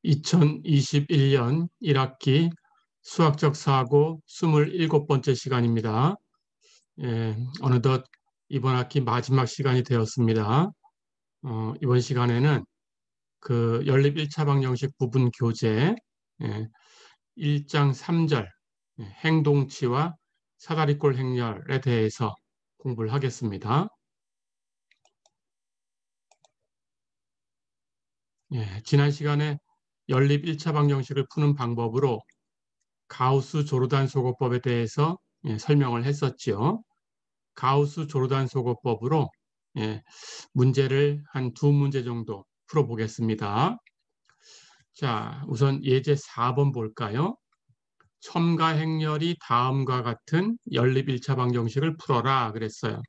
2021년 1학기 수학적 사고 27번째 시간입니다. 어느덧 이번 학기 마지막 시간이 되었습니다. 이번 시간에는 그 연립 1차 방정식 부분 교재 1장 3절 행동치와 사다리꼴 행렬에 대해서 공부를 하겠습니다. 지난 시간에 연립 1차 방정식을 푸는 방법으로 가우스 조르단 소거법에 대해서 설명을 했었죠. 가우스 조르단 소거법으로 문제를 한 2문제 정도 풀어보겠습니다. 자, 우선 예제 4번 볼까요? 첨가 행렬이 다음과 같은 연립 1차 방정식을 풀어라 그랬어요.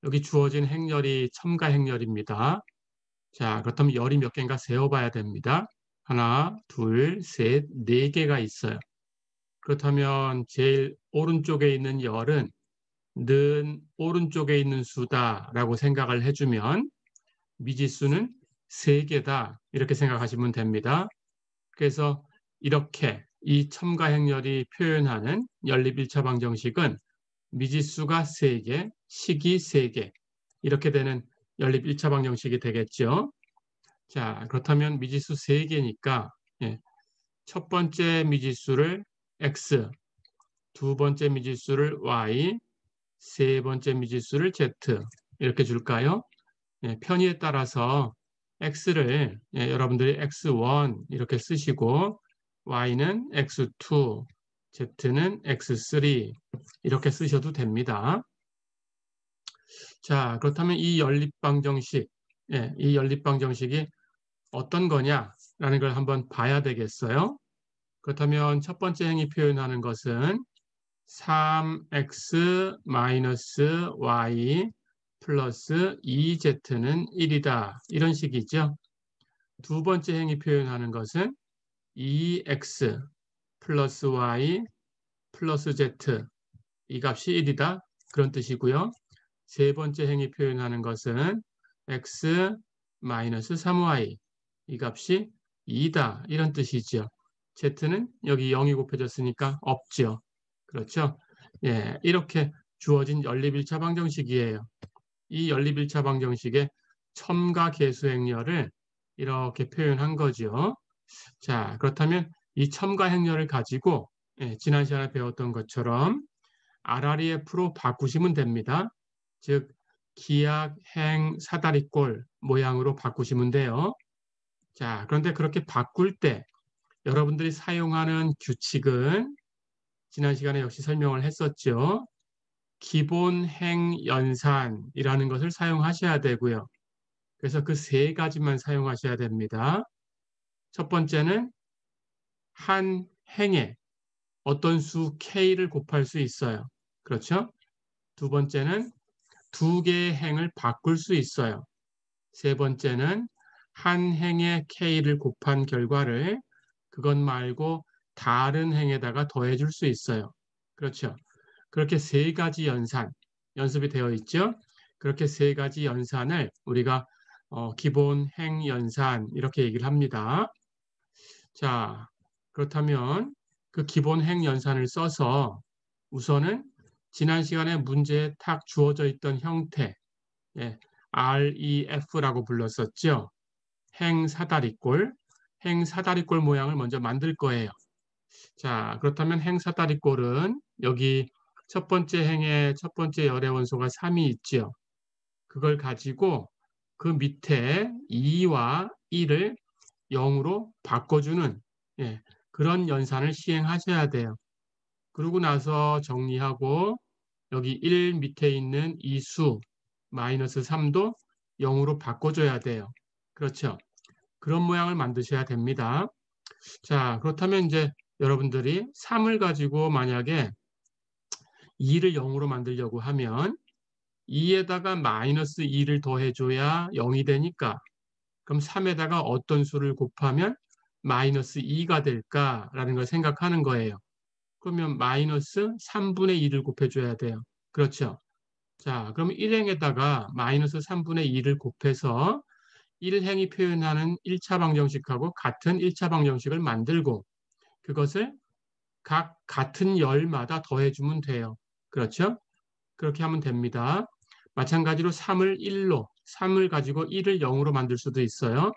여기 주어진 행렬이 첨가 행렬입니다. 자, 그렇다면 열이 몇 개인가 세어봐야 됩니다. 하나, 둘, 셋, 네 개가 있어요. 그렇다면 제일 오른쪽에 있는 열은 는 오른쪽에 있는 수다라고 생각을 해주면 미지수는 3개다 이렇게 생각하시면 됩니다. 그래서 이렇게 이 첨가 행렬이 표현하는 연립 1차 방정식은 미지수가 3개, 식이 3개 이렇게 되는 연립 1차 방정식이 되겠죠. 자, 그렇다면 미지수 3개니까 첫 번째 미지수를 x, 두 번째 미지수를 y, 세 번째 미지수를 z 이렇게 줄까요? 편의에 따라서 x를 여러분들이 x1 이렇게 쓰시고 y는 x2, z는 x3 이렇게 쓰셔도 됩니다. 자, 그렇다면 이 연립방정식, 이 연립방정식이 어떤 거냐라는 걸 한번 봐야 되겠어요. 그렇다면 첫 번째 행이 표현하는 것은 3x-y 플러스 2z는 1이다. 이런 식이죠. 두 번째 행이 표현하는 것은 2x 플러스 y 플러스 z 이 값이 1이다. 그런 뜻이고요. 세 번째 행이 표현하는 것은 x 마이너스 3y 이 값이 2다. 이런 뜻이죠. z는 여기 0이 곱해졌으니까 없죠. 그렇죠? 이렇게 주어진 연립 1차 방정식이에요. 이 연립 1차 방정식의 첨가 계수 행렬을 이렇게 표현한 거죠. 자, 그렇다면 이 첨가 행렬을 가지고 지난 시간에 배웠던 것처럼 RREF로 바꾸시면 됩니다. 즉 기약, 행, 사다리꼴 모양으로 바꾸시면 돼요. 자, 그런데 그렇게 바꿀 때 여러분들이 사용하는 규칙은 지난 시간에 역시 설명을 했었죠. 기본 행 연산이라는 것을 사용하셔야 되고요. 그래서 그 3가지만 사용하셔야 됩니다. 첫 번째는 한 행에 어떤 수 k를 곱할 수 있어요. 그렇죠? 두 번째는 2개의 행을 바꿀 수 있어요. 세 번째는 한 행에 k를 곱한 결과를 그것 말고 다른 행에다가 더해줄 수 있어요. 그렇죠? 그렇게 3가지 연습이 되어 있죠. 그렇게 3가지 연산을 우리가 기본 행 연산 이렇게 얘기를 합니다. 자, 그렇다면 그 기본 행 연산을 써서 우선은 지난 시간에 문제에 탁 주어져 있던 형태, REF라고 불렀었죠. 행 사다리꼴 모양을 먼저 만들 거예요. 자, 그렇다면 행 사다리꼴은 여기 첫 번째 행의 첫 번째 열의 원소가 3이 있죠. 그걸 가지고 그 밑에 2와 1을 0으로 바꿔주는 그런 연산을 시행하셔야 돼요. 그러고 나서 정리하고 여기 1 밑에 있는 이 수 마이너스 3도 0으로 바꿔줘야 돼요. 그렇죠? 그런 모양을 만드셔야 됩니다. 자, 그렇다면 이제 여러분들이 3을 가지고 만약에 2를 0으로 만들려고 하면 2에다가 마이너스 2를 더해줘야 0이 되니까 그럼 3에다가 어떤 수를 곱하면 마이너스 2가 될까라는 걸 생각하는 거예요. 그러면 마이너스 3분의 2를 곱해줘야 돼요. 그렇죠? 자, 그럼 1행에다가 마이너스 3분의 2를 곱해서 1행이 표현하는 1차 방정식하고 같은 1차 방정식을 만들고 그것을 각 같은 열마다 더해주면 돼요. 그렇죠? 그렇게 하면 됩니다. 마찬가지로 3을 1로, 3을 가지고 1을 0으로 만들 수도 있어요.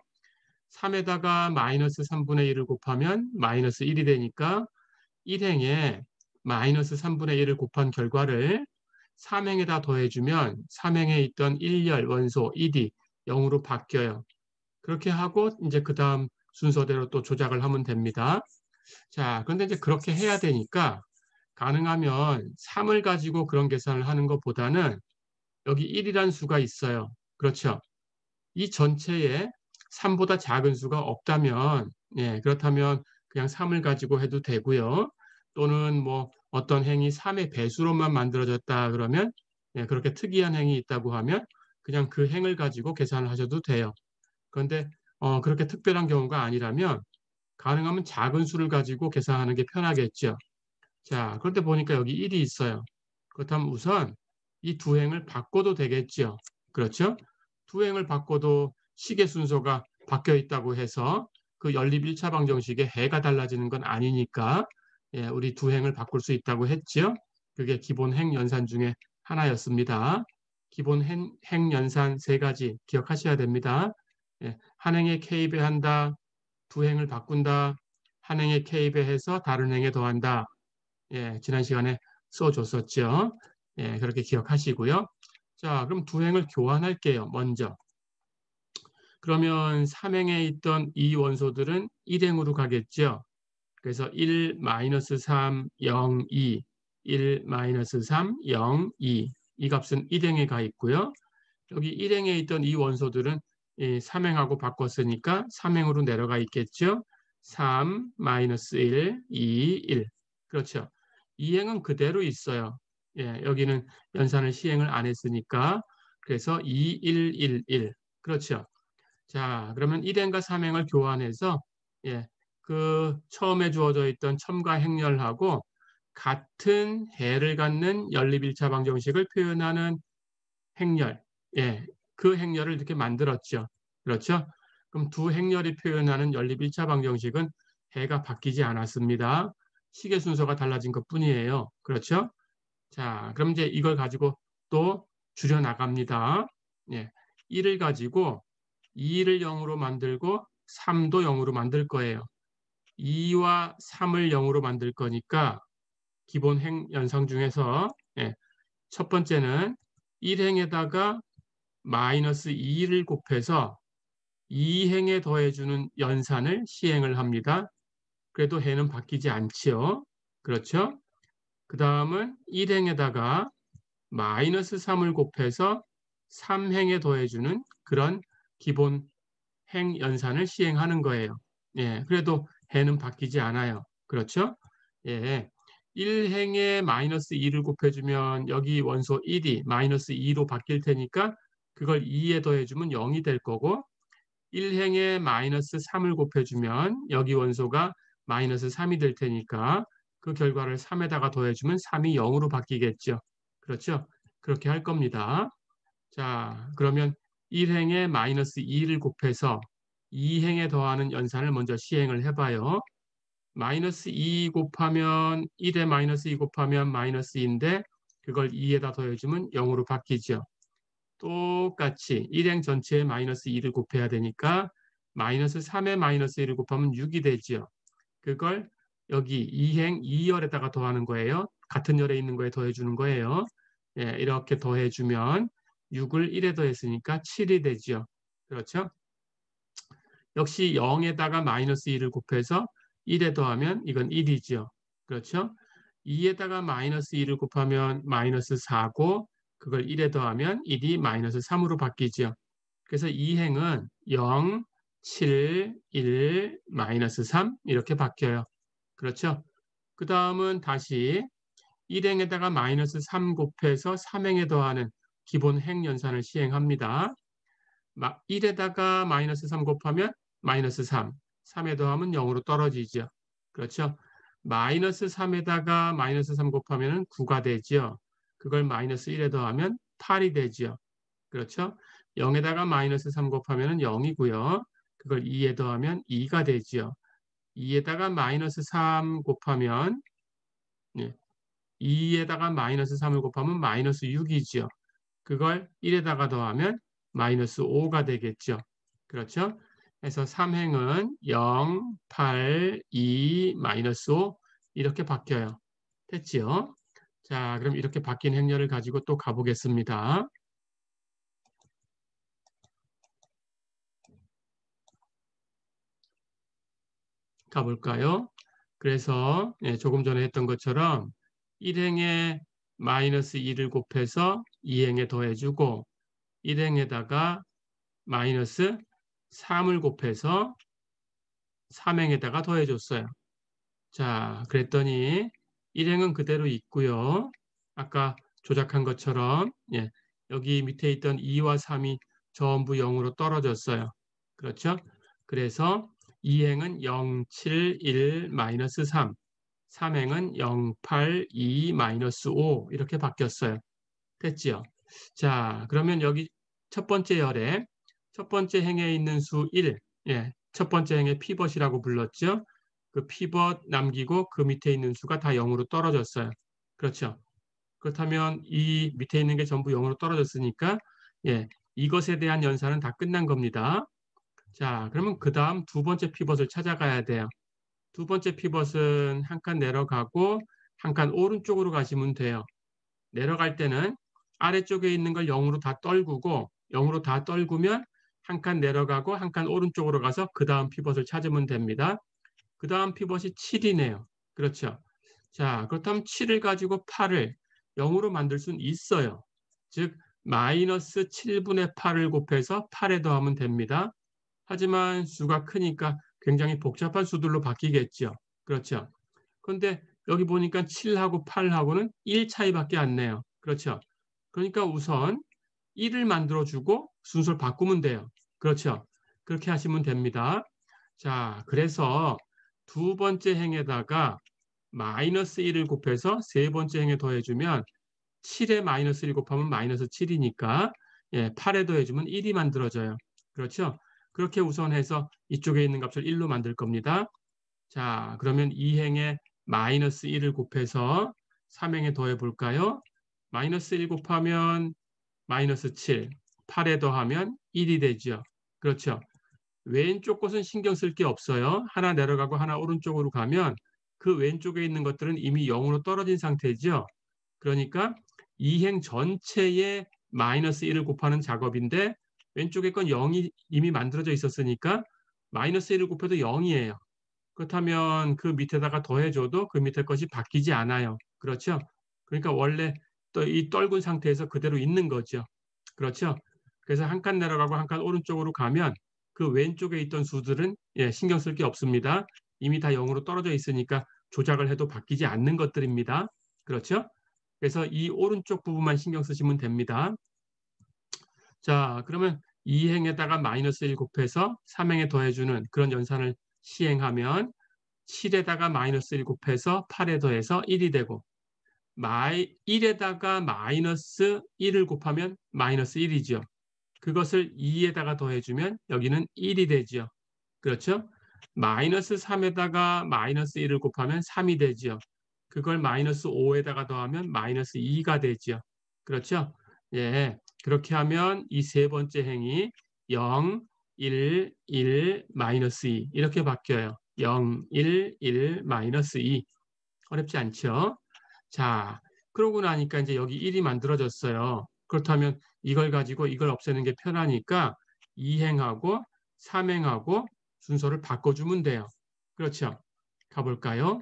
3에다가 마이너스 3분의 1을 곱하면 마이너스 1이 되니까 1행에 마이너스 3분의 1을 곱한 결과를 3행에다 더해주면 3행에 있던 1열 원소 1이 0으로 바뀌어요. 그렇게 하고 이제 그 다음 순서대로 또 조작을 하면 됩니다. 자, 그런데 이제 그렇게 해야 되니까 가능하면 3을 가지고 그런 계산을 하는 것보다는 여기 1이란 수가 있어요. 그렇죠? 이 전체에 3보다 작은 수가 없다면, 예, 그렇다면 그냥 3을 가지고 해도 되고요. 또는 뭐 어떤 행이 3의 배수로만 만들어졌다 그러면, 예, 그렇게 특이한 행이 있다고 하면 그냥 그 행을 가지고 계산을 하셔도 돼요. 그런데 그렇게 특별한 경우가 아니라면 가능하면 작은 수를 가지고 계산하는 게 편하겠죠. 자, 그런데 보니까 여기 1이 있어요. 그렇다면 우선 이 두 행을 바꿔도 되겠죠. 그렇죠? 두 행을 바꿔도 식의 순서가 바뀌어 있다고 해서 그 연립 1차 방정식의 해가 달라지는 건 아니니까 예, 우리 두 행을 바꿀 수 있다고 했죠. 그게 기본 행 연산 중에 하나였습니다. 기본 행 연산 세 가지 기억하셔야 됩니다. 예, 한 행에 k 배한다, 두 행을 바꾼다, 한 행에 k 배해서 다른 행에 더한다. 예, 지난 시간에 써줬었죠. 예, 그렇게 기억하시고요. 자, 그럼 두 행을 교환할게요. 먼저. 그러면 3행에 있던 이 원소들은 1행으로 가겠죠. 그래서 1, 3, 0, 2, 1, 3, 0, 2. 이 값은 1행에 가 있고요. 여기 1행에 있던 이 원소들은 3행하고 바꿨으니까 3행으로 내려가 있겠죠. 3, 1, 2, 1. 그렇죠. 2행은 그대로 있어요. 예, 여기는 연산을 시행을 안 했으니까 그래서 2, 1, 1, 1. 그렇죠. 자, 그러면 1행과 3행을 교환해서 예, 그 처음에 주어져 있던 첨가 행렬하고 같은 해를 갖는 연립 1차 방정식을 표현하는 행렬, 예, 그 행렬을 이렇게 만들었죠. 그렇죠? 그럼 두 행렬이 표현하는 연립 1차 방정식은 해가 바뀌지 않았습니다. 식의 순서가 달라진 것뿐이에요. 그렇죠? 자, 그럼 이제 이걸 가지고 또 줄여 나갑니다. 예, 1을 가지고 2를 0으로 만들고 3도 0으로 만들 거예요. 2와 3을 0으로 만들 거니까 기본 행 연상 중에서 예, 첫 번째는 1행에다가 마이너스 2를 곱해서 2행에 더해주는 연산을 시행을 합니다. 그래도 해는 바뀌지 않지요. 그렇죠? 그 다음은 1행에다가 마이너스 3을 곱해서 3행에 더해주는 그런 기본 행 연산을 시행하는 거예요. 예, 그래도 해는 바뀌지 않아요. 그렇죠? 예, 1행에 마이너스 2를 곱해주면 여기 원소 1이 마이너스 2로 바뀔 테니까 그걸 2에 더해주면 0이 될 거고 1행에 마이너스 3을 곱해주면 여기 원소가 마이너스 3이 될 테니까 그 결과를 3에다가 더해주면 3이 0으로 바뀌겠죠. 그렇죠? 그렇게 할 겁니다. 자, 그러면 1행에 마이너스 2를 곱해서 2행에 더하는 연산을 먼저 시행을 해봐요. 마이너스 2 곱하면 1에 마이너스 2 곱하면 마이너스 2인데 그걸 2에다 더해주면 0으로 바뀌죠. 똑같이 1행 전체에 마이너스 2를 곱해야 되니까 마이너스 3에 마이너스 1을 곱하면 6이 되죠. 그걸 여기 2행 2열에다가 더하는 거예요. 같은 열에 있는 거에 더해주는 거예요. 예, 이렇게 더해주면 6을 1에 더했으니까 7이 되죠. 그렇죠? 역시 0에다가 마이너스 2를 곱해서 1에 더하면 이건 1이죠. 그렇죠? 2에다가 마이너스 2를 곱하면 마이너스 4고 그걸 1에 더하면 1이 마이너스 3으로 바뀌죠. 그래서 이 행은 0, 7, 1, 마이너스 3 이렇게 바뀌어요. 그렇죠? 그 다음은 다시 1행에다가 마이너스 3 곱해서 3행에 더하는 기본 행 연산을 시행합니다. 1에다가 마이너스 3 곱하면 마이너스 3, 3에 더하면 0으로 떨어지죠. 그렇죠? 마이너스 3에다가 마이너스 3 곱하면 9가 되죠. 그걸 마이너스 1에 더하면 8이 되죠. 그렇죠? 0에다가 마이너스 3 곱하면 0이고요. 그걸 2에 더하면 2가 되죠. 2에다가 마이너스 3 곱하면 2에다가 마이너스 3을 곱하면 마이너스 6이죠. 그걸 1에다가 더하면 마이너스 5가 되겠죠. 그렇죠? 그래서 3행은 0, 8, 2, 마이너스 5 이렇게 바뀌어요. 됐지요? 자, 그럼 이렇게 바뀐 행렬을 가지고 또 가보겠습니다. 가볼까요? 그래서 조금 전에 했던 것처럼 1행에 마이너스 2를 곱해서 2행에 더해주고 1행에다가 마이너스 3을 곱해서 3행에다가 더해줬어요. 자, 그랬더니 1행은 그대로 있고요. 아까 조작한 것처럼 여기 밑에 있던 2와 3이 전부 0으로 떨어졌어요. 그렇죠? 그래서 2행은 0, 7, 1, 마이너스 3, 3행은 0, 8, 2, 마이너스 5 이렇게 바뀌었어요. 됐지요? 자, 그러면 여기 첫 번째 열에 첫 번째 행에 있는 수 1, 첫 번째 행의 피벗이라고 불렀죠? 그 피벗 남기고 그 밑에 있는 수가 다 0으로 떨어졌어요. 그렇죠? 그렇다면 이 밑에 있는 게 전부 0으로 떨어졌으니까 이것에 대한 연산은 다 끝난 겁니다. 자, 그러면 그 다음 두 번째 피벗을 찾아가야 돼요. 두 번째 피벗은 한 칸 내려가고 한 칸 오른쪽으로 가시면 돼요. 내려갈 때는 아래쪽에 있는 걸 0으로 다 떨구고 0으로 다 떨구면 한 칸 내려가고 한 칸 오른쪽으로 가서 그 다음 피벗을 찾으면 됩니다. 그 다음 피벗이 7이네요. 그렇죠. 자, 그렇다면 7을 가지고 8을 0으로 만들 수는 있어요. 즉 마이너스 7분의 8을 곱해서 8에 더하면 됩니다. 하지만 수가 크니까 굉장히 복잡한 수들로 바뀌겠죠. 그렇죠. 그런데 여기 보니까 7하고 8하고는 1 차이밖에 안 나요. 그렇죠. 그러니까 우선 1을 만들어주고 순서를 바꾸면 돼요. 그렇죠. 그렇게 하시면 됩니다. 자, 그래서 두 번째 행에다가 마이너스 1을 곱해서 세 번째 행에 더해주면 7에 마이너스 1 곱하면 마이너스 7이니까 8에 더해주면 1이 만들어져요. 그렇죠? 그렇게 우선 해서 이쪽에 있는 값을 1로 만들 겁니다. 자, 그러면 2행에 마이너스 1을 곱해서 3행에 더해 볼까요? 마이너스 1 곱하면 마이너스 7, 8에 더하면 1이 되죠. 그렇죠? 왼쪽 것은 신경 쓸 게 없어요. 하나 내려가고 하나 오른쪽으로 가면 그 왼쪽에 있는 것들은 이미 0으로 떨어진 상태죠. 그러니까 2행 전체에 마이너스 1을 곱하는 작업인데 왼쪽에 건 0이 이미 만들어져 있었으니까 마이너스 1을 곱해도 0이에요. 그렇다면 그 밑에다가 더해줘도 그 밑에 것이 바뀌지 않아요. 그렇죠? 그러니까 원래 또 이 떨군 상태에서 그대로 있는 거죠. 그렇죠? 그래서 한 칸 내려가고 한 칸 오른쪽으로 가면 그 왼쪽에 있던 수들은 신경 쓸 게 없습니다. 이미 다 0으로 떨어져 있으니까 조작을 해도 바뀌지 않는 것들입니다. 그렇죠? 그래서 이 오른쪽 부분만 신경 쓰시면 됩니다. 자, 그러면 2행에다가 마이너스 1 곱해서 3행에 더해주는 그런 연산을 시행하면 7에다가 마이너스 1 곱해서 8에 더해서 1이 되고 1에다가 마이너스 1을 곱하면 마이너스 1이죠. 그것을 2에다가 더해주면 여기는 1이 되죠. 그렇죠? 마이너스 3에다가 마이너스 1을 곱하면 3이 되죠. 그걸 마이너스 5에다가 더하면 마이너스 2가 되죠. 그렇죠? 그렇게 하면 이 세 번째 행이 0, 1, 1, 마이너스 2 이렇게 바뀌어요. 0, 1, 1, 마이너스 2 어렵지 않죠? 자, 그러고 나니까 이제 여기 1이 만들어졌어요. 그렇다면 이걸 가지고 이걸 없애는 게 편하니까 2행하고 3행하고 순서를 바꿔주면 돼요. 그렇죠? 가볼까요?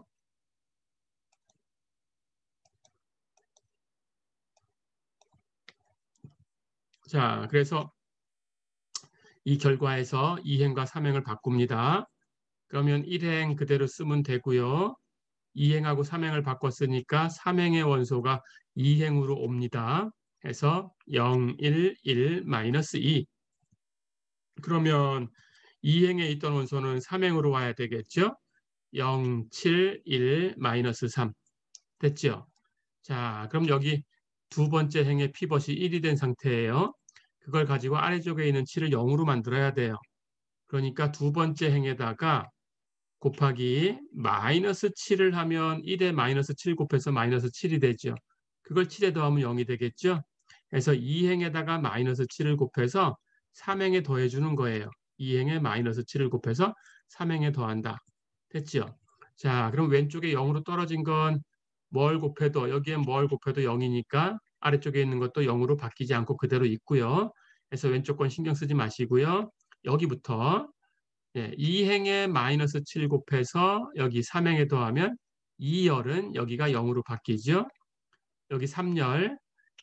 자, 그래서 이 결과에서 2행과 3행을 바꿉니다. 그러면 1행 그대로 쓰면 되고요. 2행하고 3행을 바꿨으니까 3행의 원소가 2행으로 옵니다. 해서 0, 1, 1, 마이너스 2. 그러면 2행에 있던 원소는 3행으로 와야 되겠죠? 0, 7, 1, 마이너스 3. 됐죠? 자, 그럼 여기 두 번째 행의 피벗이 1이 된 상태예요. 그걸 가지고 아래쪽에 있는 7을 0으로 만들어야 돼요. 그러니까 두 번째 행에다가 곱하기 마이너스 7을 하면 1에 마이너스 7 곱해서 마이너스 7이 되죠. 그걸 7에 더하면 0이 되겠죠. 그래서 2행에다가 마이너스 7을 곱해서 3행에 더해주는 거예요. 2행에 마이너스 7을 곱해서 3행에 더한다. 됐죠? 자, 그럼 왼쪽에 0으로 떨어진 건 뭘 곱해도 여기에 뭘 곱해도 0이니까 아래쪽에 있는 것도 0으로 바뀌지 않고 그대로 있고요. 그래서 왼쪽 건 신경 쓰지 마시고요. 여기부터 2행에 마이너스 7 곱해서 여기 3행에 더하면 2열은 여기가 0으로 바뀌죠. 여기 3열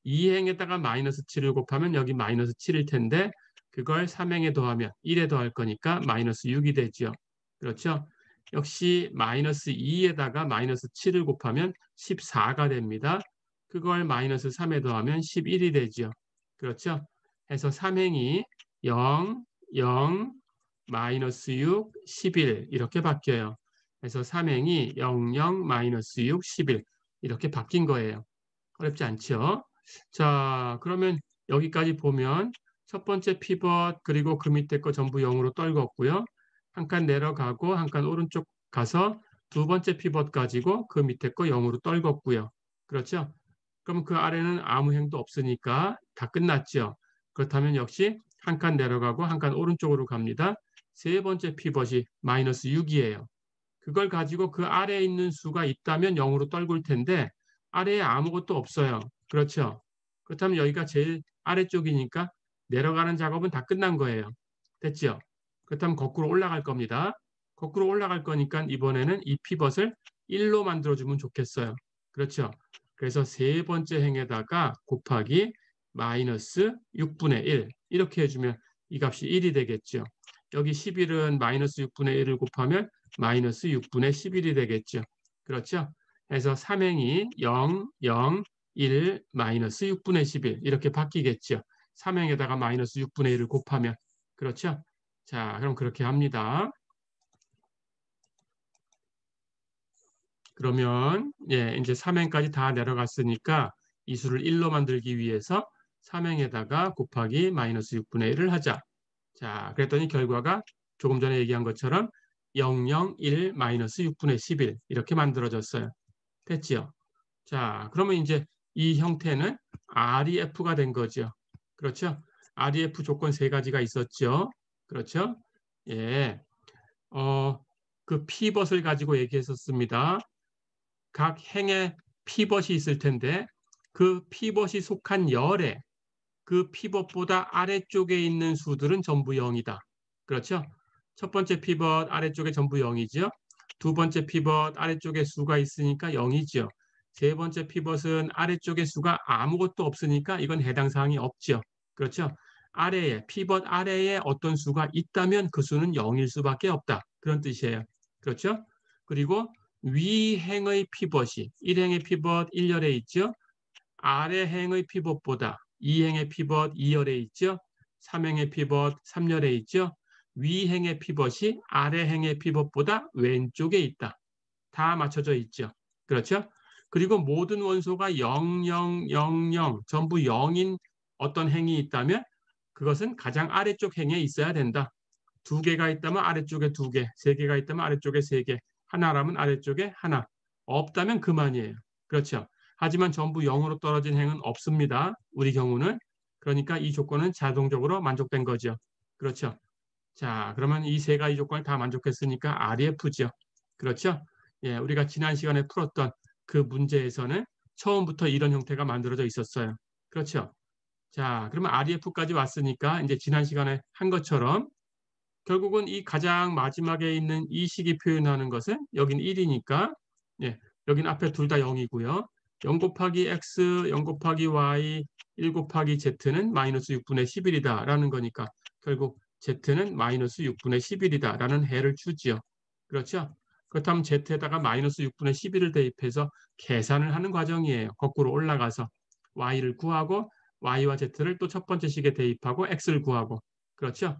2행에다가 마이너스 7을 곱하면 여기 마이너스 7일 텐데 그걸 3행에 더하면 1에 더할 거니까 마이너스 6이 되죠. 그렇죠? 역시 마이너스 2에다가 마이너스 7을 곱하면 14가 됩니다. 그걸 마이너스 3에 더하면 11이 되죠. 그렇죠? 해서 3행이 0, 0, 마이너스 6, 11 이렇게 바뀌어요. 그래서 3행이 0, 0, 마이너스 6, 11 이렇게 바뀐 거예요. 어렵지 않죠? 자, 그러면 여기까지 보면 첫 번째 피벗 그리고 그 밑에 거 전부 0으로 떨궜고요. 한 칸 내려가고 한 칸 오른쪽 가서 두 번째 피벗 가지고 그 밑에 거 0으로 떨궜고요. 그렇죠? 그럼 그 아래는 아무 행도 없으니까 다 끝났죠. 그렇다면 역시 한 칸 내려가고 한 칸 오른쪽으로 갑니다. 세 번째 피벗이 마이너스 6이에요. 그걸 가지고 그 아래에 있는 수가 있다면 0으로 떨굴 텐데 아래에 아무것도 없어요. 그렇죠? 그렇다면 여기가 제일 아래쪽이니까 내려가는 작업은 다 끝난 거예요. 됐죠? 그렇다면 거꾸로 올라갈 겁니다. 거꾸로 올라갈 거니까 이번에는 이 피벗을 1로 만들어주면 좋겠어요. 그렇죠? 그래서 세 번째 행에다가 곱하기 마이너스 6분의 1 이렇게 해주면 이 값이 1이 되겠죠. 여기 11은 마이너스 6분의 1을 곱하면 마이너스 6분의 11이 되겠죠. 그렇죠? 그래서 3행이 0, 0, 1, 마이너스 6분의 11 이렇게 바뀌겠죠. 3행에다가 마이너스 6분의 1을 곱하면. 그렇죠? 자, 그럼 그렇게 합니다. 그러면 이제 3행까지 다 내려갔으니까 이 수를 1로 만들기 위해서 3행에다가 곱하기 마이너스 6분의 1을 하자. 자, 그랬더니 결과가 조금 전에 얘기한 것처럼 0, 0, 1, 마이너스 6분의 11 이렇게 만들어졌어요. 됐지요? 자, 그러면 이제 이 형태는 REF가 된 거죠. 그렇죠? REF 조건 세 가지가 있었죠. 그렇죠? 예. 그 피벗을 가지고 얘기했었습니다. 각 행에 피벗이 있을 텐데 그 피벗이 속한 열에 그 피벗보다 아래쪽에 있는 수들은 전부 0이다. 그렇죠? 첫 번째 피벗 아래쪽에 전부 0이죠. 두 번째 피벗 아래쪽에 수가 있으니까 0이죠. 세 번째 피벗은 아래쪽에 수가 아무것도 없으니까 이건 해당 사항이 없죠. 그렇죠? 아래에 피벗 아래에 어떤 수가 있다면 그 수는 0일 수밖에 없다. 그런 뜻이에요. 그렇죠? 그리고 위행의 피벗이 1행의 피벗 1열에 있죠. 아래 행의 피벗보다 2행의 피벗 2열에 있죠. 3행의 피벗 3열에 있죠. 위행의 피벗이 아래 행의 피벗보다 왼쪽에 있다. 다 맞춰져 있죠. 그렇죠? 그리고 모든 원소가 0, 0, 0, 0 전부 0인 어떤 행이 있다면 그것은 가장 아래쪽 행에 있어야 된다. 두 개가 있다면 아래쪽에 두 개, 세 개가 있다면 아래쪽에 세 개, 하나라면 아래쪽에 하나. 없다면 그만이에요. 그렇죠? 하지만 전부 0으로 떨어진 행은 없습니다. 우리 경우는. 그러니까 이 조건은 자동적으로 만족된 거죠. 그렇죠? 자, 그러면 이 세 가지 조건을 다 만족했으니까 REF죠. 그렇죠? 예, 우리가 지난 시간에 풀었던 그 문제에서는 처음부터 이런 형태가 만들어져 있었어요. 그렇죠? 자, 그러면 REF까지 왔으니까 이제 지난 시간에 한 것처럼 결국은 이 가장 마지막에 있는 이 식이 표현하는 것은 여긴 1이니까 예, 여긴 앞에 둘 다 0이고요. 0 곱하기 x, 0 곱하기 y, 1 곱하기 z는 마이너스 6분의 11이다 라는 거니까 결국 z는 마이너스 6분의 11이다 라는 해를 주지요. 그렇죠? 그렇다면 z에다가 마이너스 6분의 11을 대입해서 계산을 하는 과정이에요. 거꾸로 올라가서 y를 구하고 y와 z를 또 첫 번째 식에 대입하고 x를 구하고 그렇죠?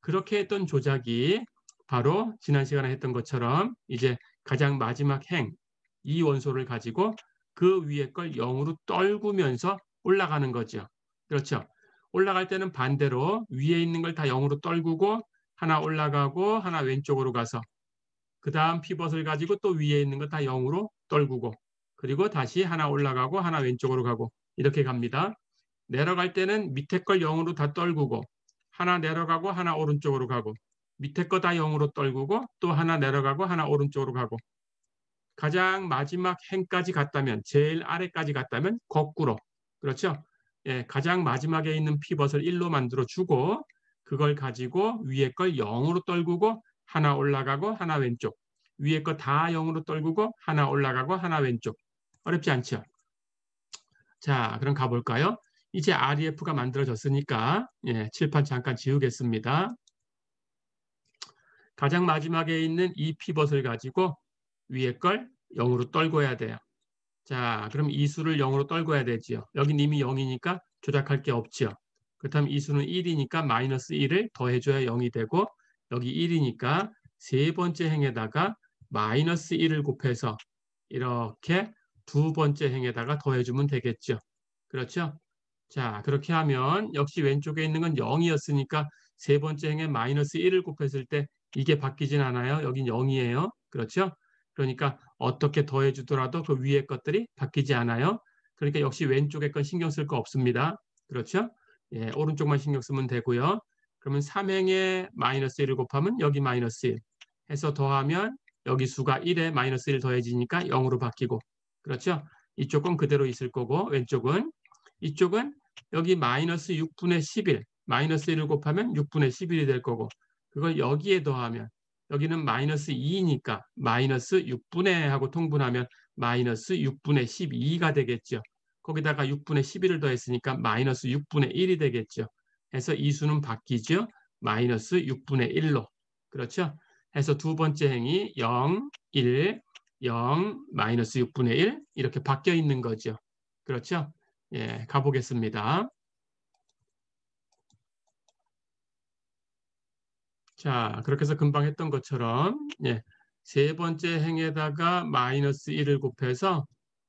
그렇게 했던 조작이 바로 지난 시간에 했던 것처럼 이제 가장 마지막 행, 이 원소를 가지고 그 위에 걸 0으로 떨구면서 올라가는 거죠. 그렇죠. 올라갈 때는 반대로 위에 있는 걸 다 0으로 떨구고 하나 올라가고 하나 왼쪽으로 가서 그 다음 피벗을 가지고 또 위에 있는 거 다 0으로 떨구고 그리고 다시 하나 올라가고 하나 왼쪽으로 가고 이렇게 갑니다. 내려갈 때는 밑에 걸 0으로 다 떨구고 하나 내려가고 하나 오른쪽으로 가고 밑에 거 다 0으로 떨구고 또 하나 내려가고 하나 오른쪽으로 가고 가장 마지막 행까지 갔다면 제일 아래까지 갔다면 거꾸로 그렇죠? 예, 가장 마지막에 있는 피벗을 1로 만들어 주고 그걸 가지고 위에 걸 0으로 떨구고 하나 올라가고 하나 왼쪽 위에 거 다 0으로 떨구고 하나 올라가고 하나 왼쪽 어렵지 않죠? 자, 그럼 가볼까요? 이제 REF가 만들어졌으니까 예, 칠판 잠깐 지우겠습니다. 가장 마지막에 있는 이 피벗을 가지고 위에 걸 0으로 떨궈야 돼요. 자, 그럼 이 수를 0으로 떨궈야 되지요. 여긴 이미 0이니까 조작할 게 없죠. 그렇다면 이 수는 1이니까 마이너스 1을 더해줘야 0이 되고 여기 1이니까 세 번째 행에다가 마이너스 1을 곱해서 이렇게 두 번째 행에다가 더해주면 되겠죠. 그렇죠? 자, 그렇게 하면 역시 왼쪽에 있는 건 0이었으니까 세 번째 행에 마이너스 1을 곱했을 때 이게 바뀌진 않아요. 여긴 0이에요. 그렇죠? 그러니까 어떻게 더해주더라도 그 위에 것들이 바뀌지 않아요. 그러니까 역시 왼쪽에 건 신경 쓸 거 없습니다. 그렇죠? 예, 오른쪽만 신경 쓰면 되고요. 그러면 3행에 마이너스 1을 곱하면 여기 마이너스 1 해서 더하면 여기 수가 1에 마이너스 1 더해지니까 0으로 바뀌고 그렇죠? 이쪽은 그대로 있을 거고 왼쪽은 이쪽은 여기 마이너스 6분의 11 마이너스 1을 곱하면 6분의 11이 될 거고 그걸 여기에 더하면 여기는 마이너스 2니까 마이너스 6분의 하고 통분하면 마이너스 6분의 12가 되겠죠. 거기다가 6분의 11을 더했으니까 마이너스 6분의 1이 되겠죠. 해서 이 수는 바뀌죠. 마이너스 6분의 1로. 그렇죠? 해서 두 번째 행이 0, 1, 0, 마이너스 6분의 1 이렇게 바뀌어 있는 거죠. 그렇죠? 예, 가보겠습니다. 자, 그렇게 해서 금방 했던 것처럼 예, 세 번째 행에다가 마이너스 1을 곱해서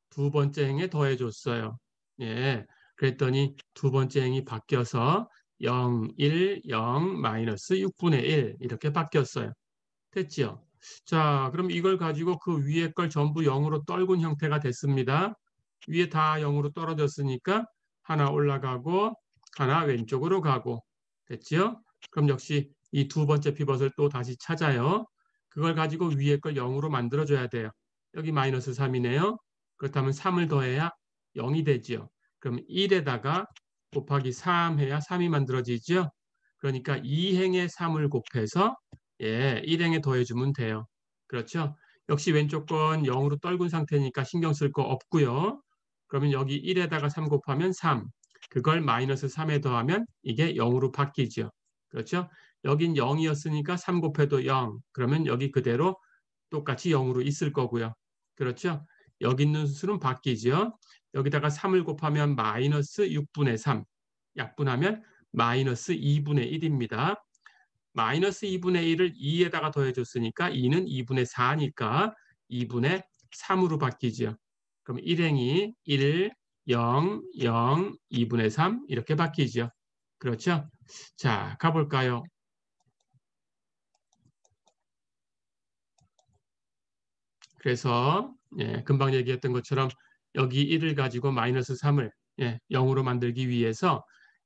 두 번째 행에 더해줬어요. 예, 그랬더니 두 번째 행이 바뀌어서 0, 1, 0, 마이너스 6분의 1 이렇게 바뀌었어요. 됐지요? 자, 그럼 이걸 가지고 그 위에 걸 전부 0으로 떨군 형태가 됐습니다. 위에 다 0으로 떨어졌으니까 하나 올라가고 하나 왼쪽으로 가고 됐지요? 그럼 역시 이 두 번째 피벗을 또 다시 찾아요. 그걸 가지고 위에 걸 0으로 만들어줘야 돼요. 여기 마이너스 3이네요. 그렇다면 3을 더해야 0이 되지요. 그럼 1에다가 곱하기 3 해야 3이 만들어지죠. 그러니까 2행에 3을 곱해서 예, 1행에 더해주면 돼요. 그렇죠? 역시 왼쪽 건 0으로 떨군 상태니까 신경 쓸 거 없고요. 그러면 여기 1에다가 3 곱하면 3. 그걸 마이너스 3에 더하면 이게 0으로 바뀌죠. 그렇죠? 여긴 0이었으니까 3 곱해도 0. 그러면 여기 그대로 똑같이 0으로 있을 거고요. 그렇죠? 여기 있는 수는 바뀌죠. 여기다가 3을 곱하면 마이너스 6분의 3. 약분하면 마이너스 2분의 1입니다. 마이너스 2분의 1을 2에다가 더해줬으니까 2는 2분의 4니까 2분의 3으로 바뀌죠. 그럼 1행이 1, 0, 0, 2분의 3 이렇게 바뀌죠. 그렇죠? 자, 가볼까요? 그래서 예, 금방 얘기했던 것처럼 여기 1을 가지고 마이너스 3을 예, 0으로 만들기 위해서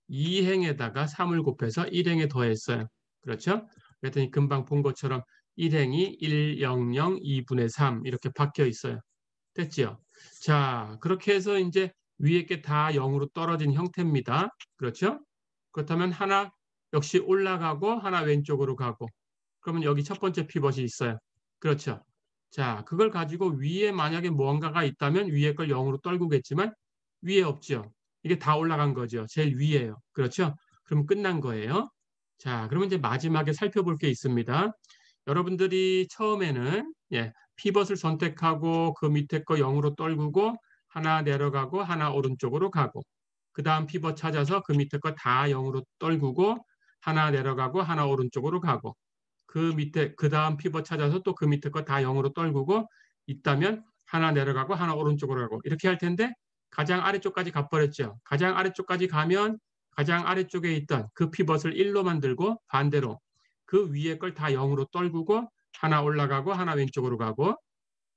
2행에다가 3을 곱해서 1행에 더했어요. 그렇죠? 그랬더니 금방 본 것처럼 1행이 1, 0, 0, 2분의 3 이렇게 바뀌어 있어요. 됐지요? 자, 그렇게 해서 이제 위에 게 다 0으로 떨어진 형태입니다. 그렇죠? 그렇다면 하나 역시 올라가고 하나 왼쪽으로 가고 그러면 여기 첫 번째 피벗이 있어요. 그렇죠? 자, 그걸 가지고 위에 만약에 무언가가 있다면 위에 걸 0으로 떨구겠지만 위에 없죠. 이게 다 올라간 거죠. 제일 위에요. 그렇죠? 그럼 끝난 거예요. 자, 그러면 이제 마지막에 살펴볼 게 있습니다. 여러분들이 처음에는 예, 피벗을 선택하고 그 밑에 거 0으로 떨구고 하나 내려가고 하나 오른쪽으로 가고 그 다음 피벗 찾아서 그 밑에 거 다 0으로 떨구고 하나 내려가고 하나 오른쪽으로 가고 그 밑에 그 다음 피벗 찾아서 또 그 밑에 거 다 0으로 떨구고 있다면 하나 내려가고 하나 오른쪽으로 가고 이렇게 할 텐데 가장 아래쪽까지 가버렸죠. 가장 아래쪽까지 가면 가장 아래쪽에 있던 그 피벗을 1로 만들고 반대로 그 위에 걸 다 0으로 떨구고 하나 올라가고 하나 왼쪽으로 가고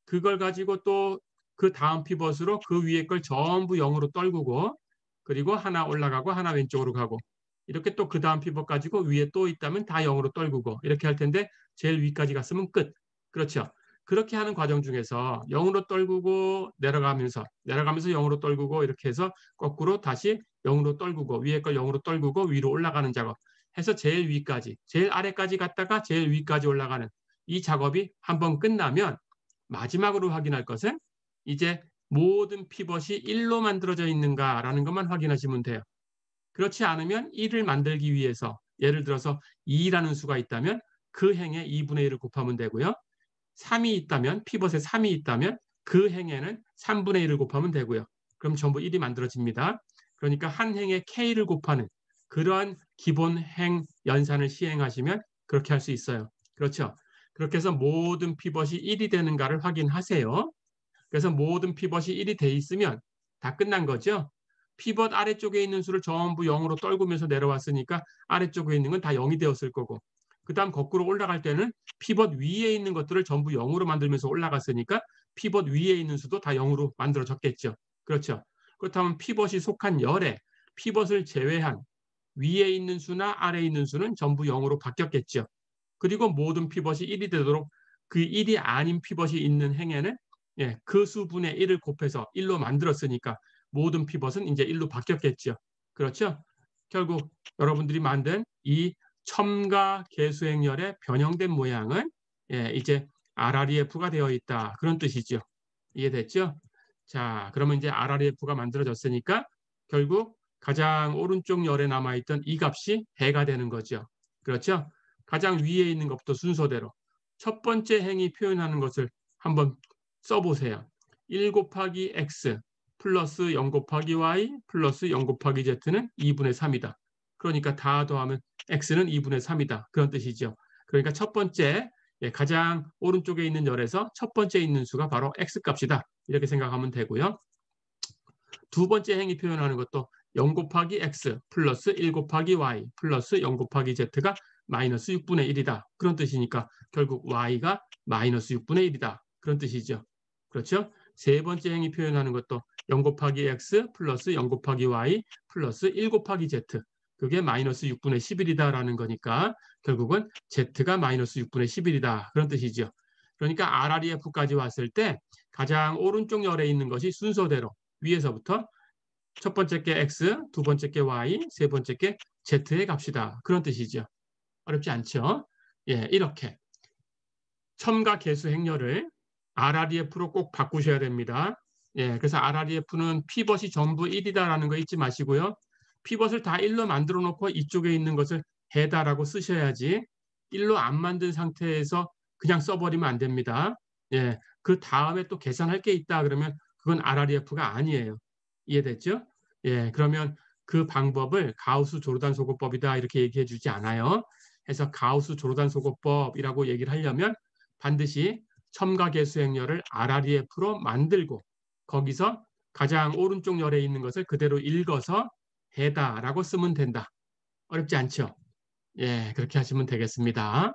그걸 가지고 또 그 다음 피벗으로 그 위에 걸 전부 0으로 떨구고 그리고 하나 올라가고 하나 왼쪽으로 가고 이렇게 또 그 다음 피벗 가지고 위에 또 있다면 다 0으로 떨구고 이렇게 할 텐데 제일 위까지 갔으면 끝. 그렇죠. 그렇게 하는 과정 중에서 0으로 떨구고 내려가면서 0으로 떨구고 이렇게 해서 거꾸로 다시 0으로 떨구고 위에 걸 0으로 떨구고 위로 올라가는 작업 해서 제일 위까지 제일 아래까지 갔다가 제일 위까지 올라가는 이 작업이 한번 끝나면 마지막으로 확인할 것은 이제 모든 피벗이 1로 만들어져 있는가라는 것만 확인하시면 돼요. 그렇지 않으면 1을 만들기 위해서 예를 들어서 2라는 수가 있다면 그 행에 2분의 1을 곱하면 되고요. 3이 있다면 피벗에 3이 있다면 그 행에는 3분의 1을 곱하면 되고요. 그럼 전부 1이 만들어집니다. 그러니까 한 행에 K를 곱하는 그러한 기본 행 연산을 시행하시면 그렇게 할 수 있어요. 그렇죠? 그렇게 해서 모든 피벗이 1이 되는가를 확인하세요. 그래서 모든 피벗이 1이 돼 있으면 다 끝난 거죠. 피벗 아래쪽에 있는 수를 전부 0으로 떨구면서 내려왔으니까 아래쪽에 있는 건 다 0이 되었을 거고 그 다음 거꾸로 올라갈 때는 피벗 위에 있는 것들을 전부 0으로 만들면서 올라갔으니까 피벗 위에 있는 수도 다 0으로 만들어졌겠죠. 그렇죠. 그렇다면 피벗이 속한 열에 피벗을 제외한 위에 있는 수나 아래에 있는 수는 전부 0으로 바뀌었겠죠. 그리고 모든 피벗이 1이 되도록 그 1이 아닌 피벗이 있는 행에는 그 수분의 1을 곱해서 1로 만들었으니까 모든 피벗은 이제 1로 바뀌었겠죠. 그렇죠? 결국 여러분들이 만든 이 첨가 계수행렬의 변형된 모양은 이제 RREF가 되어 있다. 그런 뜻이죠. 이해됐죠? 자, 그러면 이제 RREF가 만들어졌으니까 결국 가장 오른쪽 열에 남아있던 이 값이 해가 되는 거죠. 그렇죠? 가장 위에 있는 것부터 순서대로 첫 번째 행이 표현하는 것을 한번 써보세요. 1 곱하기 x 플러스 0 곱하기 y 플러스 0 곱하기 z는 2분의 3이다. 그러니까 다 더하면 x는 2분의 3이다. 그런 뜻이죠. 그러니까 첫 번째 가장 오른쪽에 있는 열에서 첫 번째 있는 수가 바로 x값이다. 이렇게 생각하면 되고요. 두 번째 행이 표현하는 것도 0 곱하기 x 플러스 1 곱하기 y 플러스 0 곱하기 z가 마이너스 6분의 1이다. 그런 뜻이니까 결국 y가 마이너스 6분의 1이다. 그런 뜻이죠. 그렇죠? 세 번째 행이 표현하는 것도 0 곱하기 x 플러스 0 곱하기 y 플러스 1 곱하기 z 그게 마이너스 6분의 11이다라는 거니까 결국은 z가 마이너스 6분의 11이다. 그런 뜻이죠. 그러니까 RREF까지 왔을 때 가장 오른쪽 열에 있는 것이 순서대로 위에서부터 첫 번째 게 x, 두 번째 게 y, 세 번째 게 z의 값이다. 그런 뜻이죠. 어렵지 않죠? 이렇게 첨가 계수 행렬을 RREF로 꼭 바꾸셔야 됩니다. 그래서 RREF는 피벗이 전부 1이다라는 거 잊지 마시고요. 피벗을 다 1로 만들어 놓고 이쪽에 있는 것을 해다라고 쓰셔야지 1로 안 만든 상태에서 그냥 써버리면 안 됩니다. 그 다음에 또 계산할 게 있다 그러면 그건 RREF가 아니에요. 이해됐죠? 그러면 그 방법을 가우스 조르단 소거법이다 이렇게 얘기해 주지 않아요. 해서 가우스 조르단 소거법이라고 얘기를 하려면 반드시 첨가 계수 행렬을 RREF로 만들고 거기서 가장 오른쪽 열에 있는 것을 그대로 읽어서 해다라고 쓰면 된다. 어렵지 않죠? 그렇게 하시면 되겠습니다.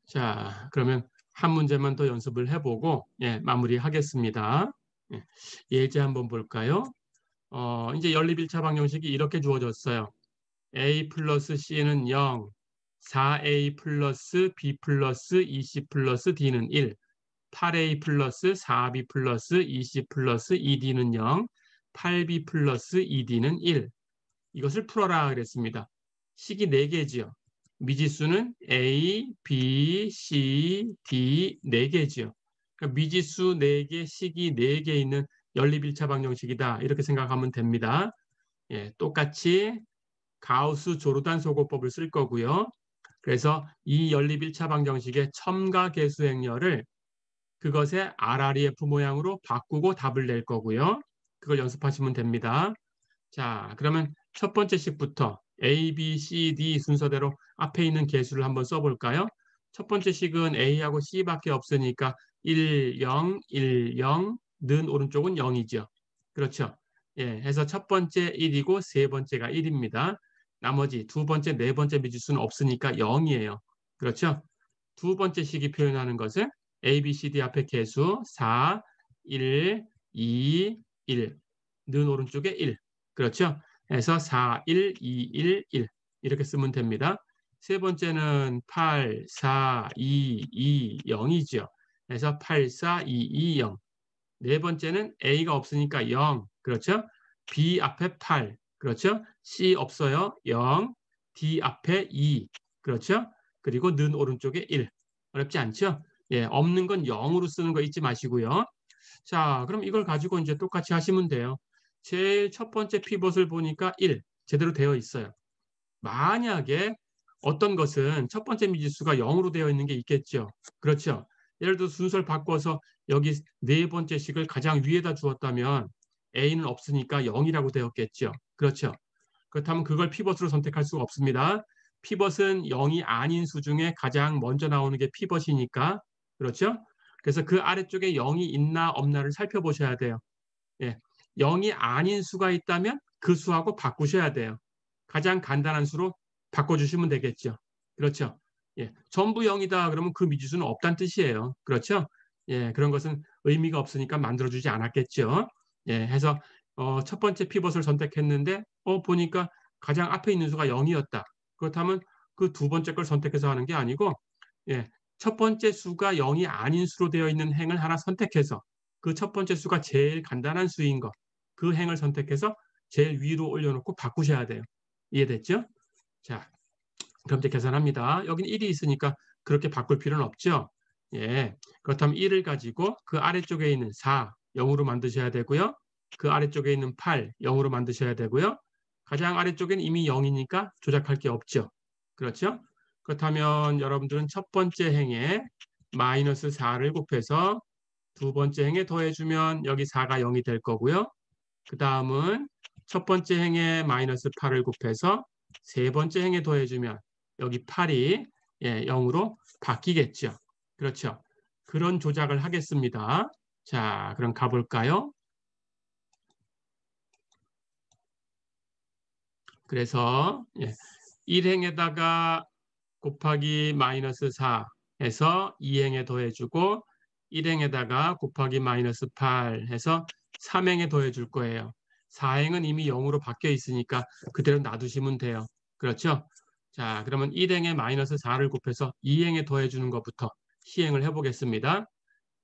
자, 그러면 한 문제만 더 연습을 해보고 마무리하겠습니다. 예제 한번 볼까요? 이제 연립 1차 방정식이 이렇게 주어졌어요. a 플러스 c는 0, 4a 플러스 b 플러스 2c 플러스 d는 1, 8a 플러스 4b 플러스 2c 플러스 2d는 0, 8b 플러스 2d는 1. 이것을 풀어라 그랬습니다. 식이 4개지요. 미지수는 A, B, C, D 4개지요. 그러니까 미지수 4개, 식이 4개 있는 연립 1차 방정식이다. 이렇게 생각하면 됩니다. 똑같이 가우스 조르단 소거법을 쓸 거고요. 그래서 이 연립 1차 방정식의 첨가 계수 행렬을 그것의 RREF 모양으로 바꾸고 답을 낼 거고요. 그걸 연습하시면 됩니다. 자, 그러면 첫 번째 식부터 A, B, C, D 순서대로 앞에 있는 계수를 한번 써볼까요? 첫 번째 식은 A하고 C밖에 없으니까 1, 0, 1, 0, 는 오른쪽은 0이죠. 그렇죠. 예, 해서 첫 번째 1이고 세 번째가 1입니다. 나머지 두 번째, 네 번째 미지수는 없으니까 0이에요. 그렇죠? 두 번째 식이 표현하는 것은 A, B, C, D 앞에 개수 4, 1, 2, 1. 는 오른쪽에 1. 그렇죠? 해서 4, 1, 2, 1, 1. 이렇게 쓰면 됩니다. 세 번째는 8, 4, 2, 2, 0이죠. 해서 8, 4, 2, 2, 0. 네 번째는 A가 없으니까 0. 그렇죠? B 앞에 8. 그렇죠? C 없어요. 0. D 앞에 2. 그렇죠? 그리고 는 오른쪽에 1. 어렵지 않죠? 예, 없는 건 0으로 쓰는 거 잊지 마시고요. 자, 그럼 이걸 가지고 이제 똑같이 하시면 돼요. 제일 첫 번째 피벗을 보니까 1. 제대로 되어 있어요. 만약에 어떤 것은 첫 번째 미지수가 0으로 되어 있는 게 있겠죠. 그렇죠. 예를 들어 순서를 바꿔서 여기 네 번째 식을 가장 위에다 주었다면 A는 없으니까 0이라고 되었겠죠. 그렇죠. 그렇다면 그걸 피벗으로 선택할 수가 없습니다. 피벗은 0이 아닌 수 중에 가장 먼저 나오는 게 피벗이니까. 그렇죠. 그래서 그 아래쪽에 0이 있나 없나를 살펴보셔야 돼요. 예, 0이 아닌 수가 있다면 그 수하고 바꾸셔야 돼요. 가장 간단한 수로 바꿔주시면 되겠죠. 그렇죠. 예, 전부 0이다 그러면 그 미지수는 없다는 뜻이에요. 그렇죠. 예, 그런 것은 의미가 없으니까 만들어주지 않았겠죠. 예, 해서 첫 번째 피벗을 선택했는데 보니까 가장 앞에 있는 수가 0이었다. 그렇다면 그 두 번째 걸 선택해서 하는 게 아니고 예, 첫 번째 수가 0이 아닌 수로 되어 있는 행을 하나 선택해서 그 첫 번째 수가 제일 간단한 수인 것, 그 행을 선택해서 제일 위로 올려놓고 바꾸셔야 돼요. 이해됐죠? 자, 그럼 이제 계산합니다. 여기는 1이 있으니까 그렇게 바꿀 필요는 없죠. 예, 그렇다면 1을 가지고 그 아래쪽에 있는 4, 0으로 만드셔야 되고요. 그 아래쪽에 있는 8, 0으로 만드셔야 되고요. 가장 아래쪽엔 이미 0이니까 조작할 게 없죠. 그렇죠? 그렇다면 여러분들은 첫 번째 행에 마이너스 4를 곱해서 두 번째 행에 더해주면 여기 4가 0이 될 거고요. 그 다음은 첫 번째 행에 마이너스 8을 곱해서 세 번째 행에 더해주면 여기 8이 0으로 바뀌겠죠. 그렇죠. 그런 조작을 하겠습니다. 자, 그럼 가볼까요? 그래서 1행에다가 곱하기 마이너스 4 해서 2행에 더해주고 1행에다가 곱하기 마이너스 8 해서 3행에 더해줄 거예요. 4행은 이미 0으로 바뀌어 있으니까 그대로 놔두시면 돼요. 그렇죠? 자, 그러면 1행에 마이너스 4를 곱해서 2행에 더해주는 것부터 시행을 해보겠습니다.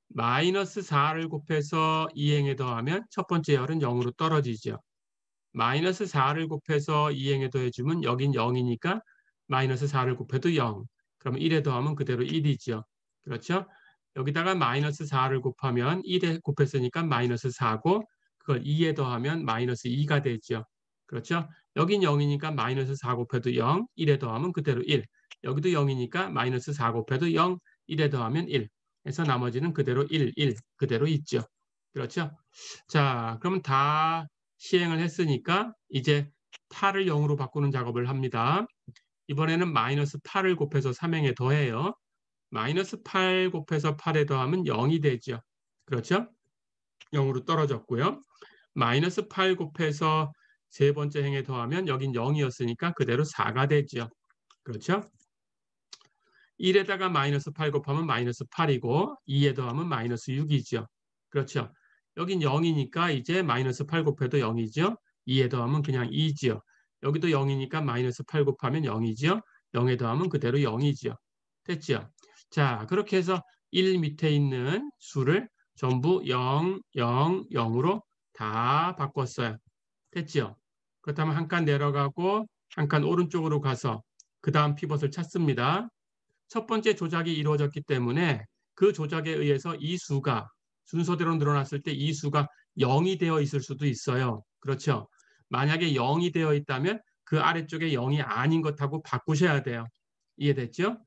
마이너스 4를 곱해서 2행에 더하면 첫 번째 열은 0으로 떨어지죠. 마이너스 4를 곱해서 2행에 더해주면 여긴 0이니까 마이너스 4를 곱해도 0. 그러면 1에 더하면 그대로 1이죠. 그렇죠? 여기다가 마이너스 4를 곱하면 1에 곱했으니까 마이너스 4고 그걸 2에 더하면 마이너스 2가 되죠. 그렇죠? 여긴 0이니까 마이너스 4 곱해도 0, 1에 더하면 그대로 1. 여기도 0이니까 마이너스 4 곱해도 0, 1에 더하면 1. 해서 나머지는 그대로 1, 1 그대로 있죠. 그렇죠? 자, 그러면 다 시행을 했으니까 이제 8을 0으로 바꾸는 작업을 합니다. 이번에는 마이너스 8을 곱해서 3행에 더해요. 마이너스 8 곱해서 8에 더하면 0이 되죠. 그렇죠? 0으로 떨어졌고요. 마이너스 8 곱해서 세 번째 행에 더하면 여긴 0이었으니까 그대로 4가 되죠. 그렇죠? 1에다가 마이너스 8 곱하면 마이너스 8이고 2에 더하면 마이너스 6이죠. 그렇죠? 여긴 0이니까 이제 마이너스 8 곱해도 0이죠. 2에 더하면 그냥 2지요. 여기도 0이니까 마이너스 8 곱하면 0이죠. 0에 더하면 그대로 0이죠. 됐죠? 자, 그렇게 해서 1 밑에 있는 수를 전부 0, 0, 0으로 다 바꿨어요. 됐죠? 그렇다면 한 칸 내려가고 한 칸 오른쪽으로 가서 그 다음 피벗을 찾습니다. 첫 번째 조작이 이루어졌기 때문에 그 조작에 의해서 이 수가 순서대로 늘어났을 때 이 수가 0이 되어 있을 수도 있어요. 그렇죠? 만약에 0이 되어 있다면 그 아래쪽에 0이 아닌 것하고 바꾸셔야 돼요. 이해됐죠?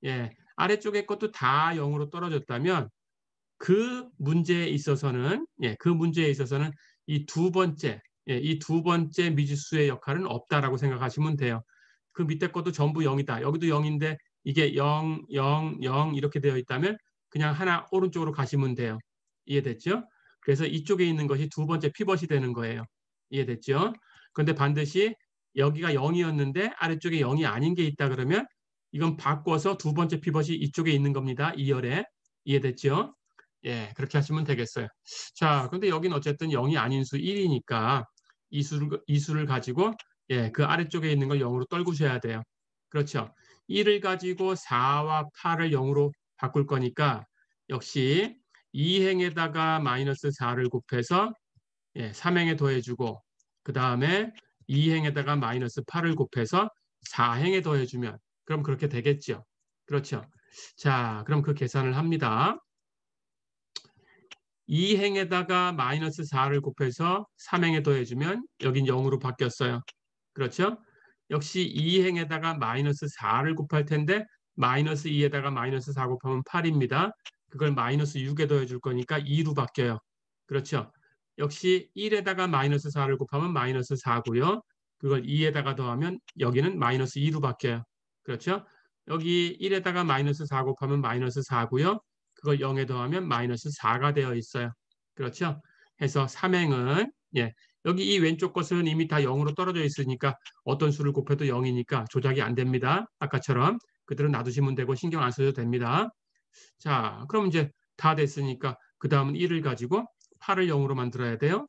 예, 아래쪽에 것도 다 0으로 떨어졌다면 그 문제에 있어서는 그 문제에 있어서는 이 두 번째 이 두 번째 미지수의 역할은 없다라고 생각하시면 돼요. 그 밑에 것도 전부 0이다. 여기도 0인데 이게 0, 0, 0 이렇게 되어 있다면 그냥 하나 오른쪽으로 가시면 돼요. 이해됐죠? 그래서 이쪽에 있는 것이 두 번째 피벗이 되는 거예요. 이해됐죠? 그런데 반드시 여기가 0이었는데 아래쪽에 0이 아닌 게 있다 그러면 이건 바꿔서 두 번째 피벗이 이쪽에 있는 겁니다. 2열에. 이해됐죠? 예, 그렇게 하시면 되겠어요. 자, 그런데 여기는 어쨌든 0이 아닌 수 1이니까 이 수를 가지고 예, 그 아래쪽에 있는 걸 0으로 떨구셔야 돼요. 그렇죠? 1을 가지고 4와 8을 0으로 바꿀 거니까 역시 2행에다가 마이너스 4를 곱해서 예, 3행에 더해주고 그 다음에 2행에다가 마이너스 8을 곱해서 4행에 더해주면 그럼 그렇게 되겠죠. 그렇죠. 자, 그럼 그 계산을 합니다. 2행에다가 마이너스 4를 곱해서 3행에 더해주면 여긴 0으로 바뀌었어요. 그렇죠? 역시 2행에다가 마이너스 4를 곱할 텐데 마이너스 2에다가 마이너스 4 곱하면 8입니다. 그걸 마이너스 6에 더해줄 거니까 2로 바뀌어요. 그렇죠? 역시 1에다가 마이너스 4를 곱하면 마이너스 4고요. 그걸 2에다가 더하면 여기는 마이너스 2로 바뀌어요. 그렇죠? 여기 1에다가 마이너스 4 곱하면 마이너스 4고요. 그걸 0에 더하면 마이너스 4가 되어 있어요. 그렇죠? 해서 3행은 예, 여기 이 왼쪽 것은 이미 다 0으로 떨어져 있으니까 어떤 수를 곱해도 0이니까 조작이 안 됩니다. 아까처럼 그대로 놔두시면 되고 신경 안 써도 됩니다. 자, 그럼 이제 다 됐으니까 그 다음은 1을 가지고 8을 0으로 만들어야 돼요.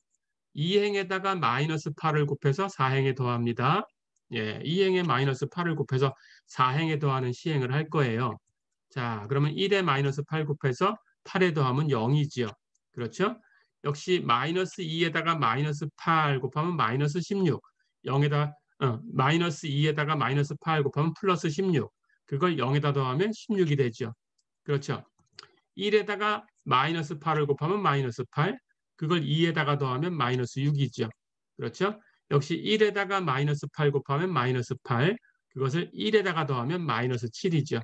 2행에다가 마이너스 8을 곱해서 4행에 더합니다. 예, 2행에 마이너스 8을 곱해서 4행에 더하는 시행을 할 거예요. 자, 그러면 1에 마이너스 8 곱해서 8에 더하면 0이지요. 그렇죠? 역시 마이너스 2에다가 마이너스 8 곱하면 마이너스 16. 0에다 마이너스 2에다가 마이너스 8 곱하면 플러스 16. 그걸 0에다 더하면 16이 되죠. 그렇죠? 1에다가 마이너스 8을 곱하면 마이너스 8. 그걸 2에다가 더하면 마이너스 6이죠. 그렇죠? 역시 1에다가 마이너스 8 곱하면 마이너스 8. 그것을 1에다가 더하면 마이너스 7이죠.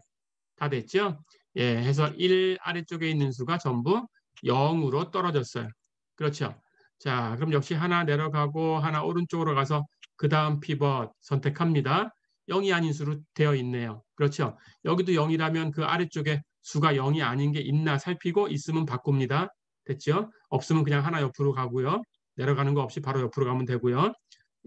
다 됐죠? 예, 해서 1 아래쪽에 있는 수가 전부 0으로 떨어졌어요. 그렇죠? 자, 그럼 역시 하나 내려가고 하나 오른쪽으로 가서 그 다음 피벗 선택합니다. 0이 아닌 수로 되어 있네요. 그렇죠? 여기도 0이라면 그 아래쪽에 수가 0이 아닌 게 있나 살피고 있으면 바꿉니다. 됐죠? 없으면 그냥 하나 옆으로 가고요. 내려가는 거 없이 바로 옆으로 가면 되고요.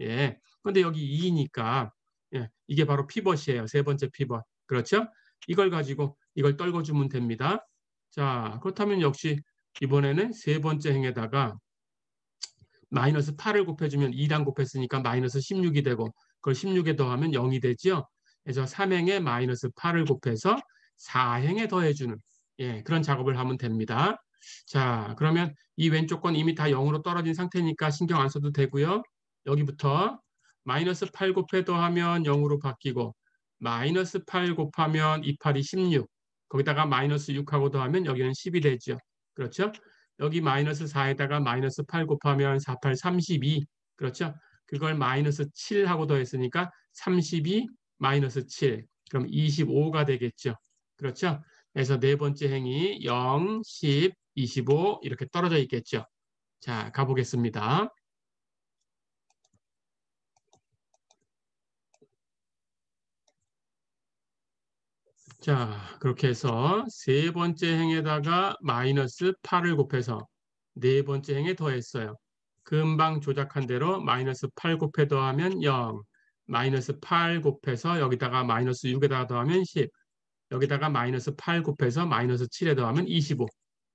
예. 근데 여기 2니까 예, 이게 바로 피벗이에요. 세 번째 피벗. 그렇죠? 이걸 가지고 이걸 떨궈주면 됩니다. 자, 그렇다면 역시 이번에는 세 번째 행에다가 마이너스 8을 곱해주면 2랑 곱했으니까 마이너스 16이 되고 그걸 16에 더하면 0이 되죠. 그래서 3행에 마이너스 8을 곱해서 4행에 더해주는 예, 그런 작업을 하면 됩니다. 자, 그러면 이 왼쪽 건 이미 다 0으로 떨어진 상태니까 신경 안 써도 되고요. 여기부터 마이너스 8 곱해 더하면 0으로 바뀌고 마이너스 8 곱하면 2, 8이 16. 거기다가 마이너스 6하고 더하면 여기는 10이 되죠. 그렇죠? 여기 마이너스 4에다가 마이너스 8 곱하면 4, 8, 32. 그렇죠? 그걸 마이너스 7하고 더했으니까 32 마이너스 7. 그럼 25가 되겠죠. 그렇죠? 그래서 네 번째 행이 0, 10, 25 이렇게 떨어져 있겠죠. 자, 가보겠습니다. 자, 그렇게 해서 세 번째 행에다가 마이너스 8을 곱해서 네 번째 행에 더했어요. 금방 조작한 대로 마이너스 8 곱해 더하면 0, 마이너스 8 곱해서 여기다가 마이너스 6에다가 더하면 10, 여기다가 마이너스 8 곱해서 마이너스 7에 더하면 25.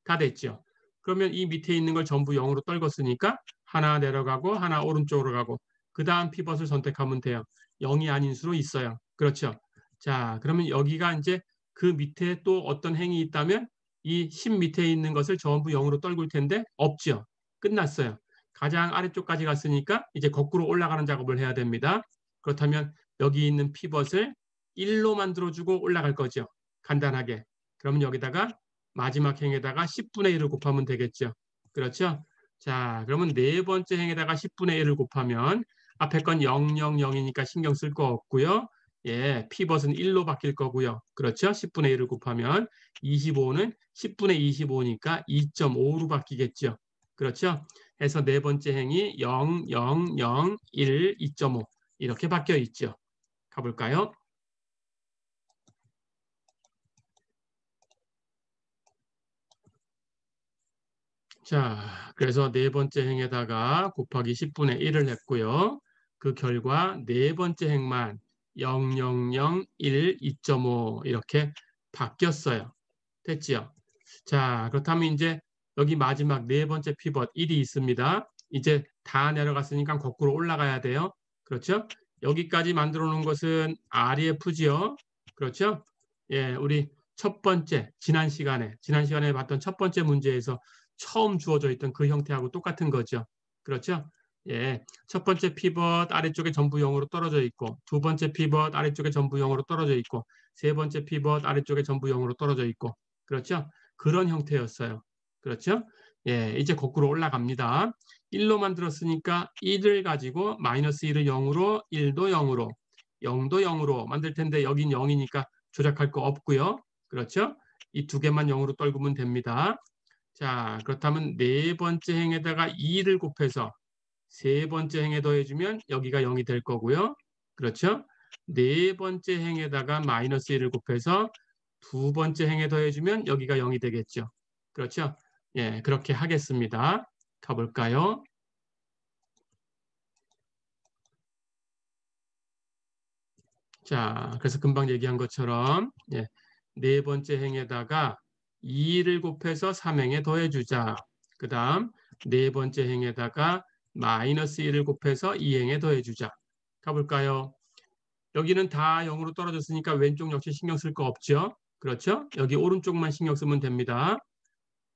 다 됐죠. 그러면 이 밑에 있는 걸 전부 0으로 떨궜으니까 하나 내려가고 하나 오른쪽으로 가고 그 다음 피벗을 선택하면 돼요. 0이 아닌 수로 있어요. 그렇죠. 자, 그러면 여기가 이제 그 밑에 또 어떤 행이 있다면 이 10 밑에 있는 것을 전부 0으로 떨굴 텐데 없죠. 끝났어요. 가장 아래쪽까지 갔으니까 이제 거꾸로 올라가는 작업을 해야 됩니다. 그렇다면 여기 있는 피벗을 1로 만들어주고 올라갈 거죠. 간단하게. 그러면 여기다가 마지막 행에다가 10분의 1을 곱하면 되겠죠. 그렇죠? 자, 그러면 네 번째 행에다가 10분의 1을 곱하면 앞에 건 0, 0, 0이니까 신경 쓸 거 없고요. 예, 피벗은 1로 바뀔 거고요. 그렇죠? 10분의 1을 곱하면 25는 10분의 25니까 2.5로 바뀌겠죠. 그렇죠? 해서 네 번째 행이 0, 0, 0, 1, 2.5 이렇게 바뀌어 있죠. 가볼까요? 자, 그래서 네 번째 행에다가 곱하기 10분의 1을 했고요. 그 결과 네 번째 행만 0, 0, 0, 1, 2.5 이렇게 바뀌었어요. 됐지요? 자, 그렇다면 이제 여기 마지막 네 번째 피벗 1이 있습니다. 이제 다 내려갔으니까 거꾸로 올라가야 돼요. 그렇죠? 여기까지 만들어 놓은 것은 REF지요. 그렇죠? 예, 우리 첫 번째 지난 시간에 봤던 첫 번째 문제에서 처음 주어져 있던 그 형태하고 똑같은 거죠. 그렇죠? 예, 첫 번째 피벗 아래쪽에 전부 0으로 떨어져 있고, 두 번째 피벗 아래쪽에 전부 0으로 떨어져 있고, 세 번째 피벗 아래쪽에 전부 0으로 떨어져 있고, 그렇죠? 그런 형태였어요. 그렇죠? 예, 이제 거꾸로 올라갑니다. 1로 만들었으니까 1을 가지고 마이너스 1을 0으로, 1도 0으로, 0도 0으로 만들 텐데 여긴 0이니까 조작할 거 없고요. 그렇죠? 이 두 개만 0으로 떨구면 됩니다. 자, 그렇다면 네 번째 행에다가 2를 곱해서 세 번째 행에 더해주면 여기가 0이 될 거고요. 그렇죠? 네 번째 행에다가 마이너스 1을 곱해서 두 번째 행에 더해주면 여기가 0이 되겠죠. 그렇죠? 예, 그렇게 하겠습니다. 가볼까요? 자, 그래서 금방 얘기한 것처럼 예, 네 번째 행에다가 2를 곱해서 3행에 더해주자. 그 다음 네 번째 행에다가 마이너스 1을 곱해서 2행에 더해주자. 가볼까요? 여기는 다 0으로 떨어졌으니까 왼쪽 역시 신경 쓸 거 없죠? 그렇죠? 여기 오른쪽만 신경 쓰면 됩니다.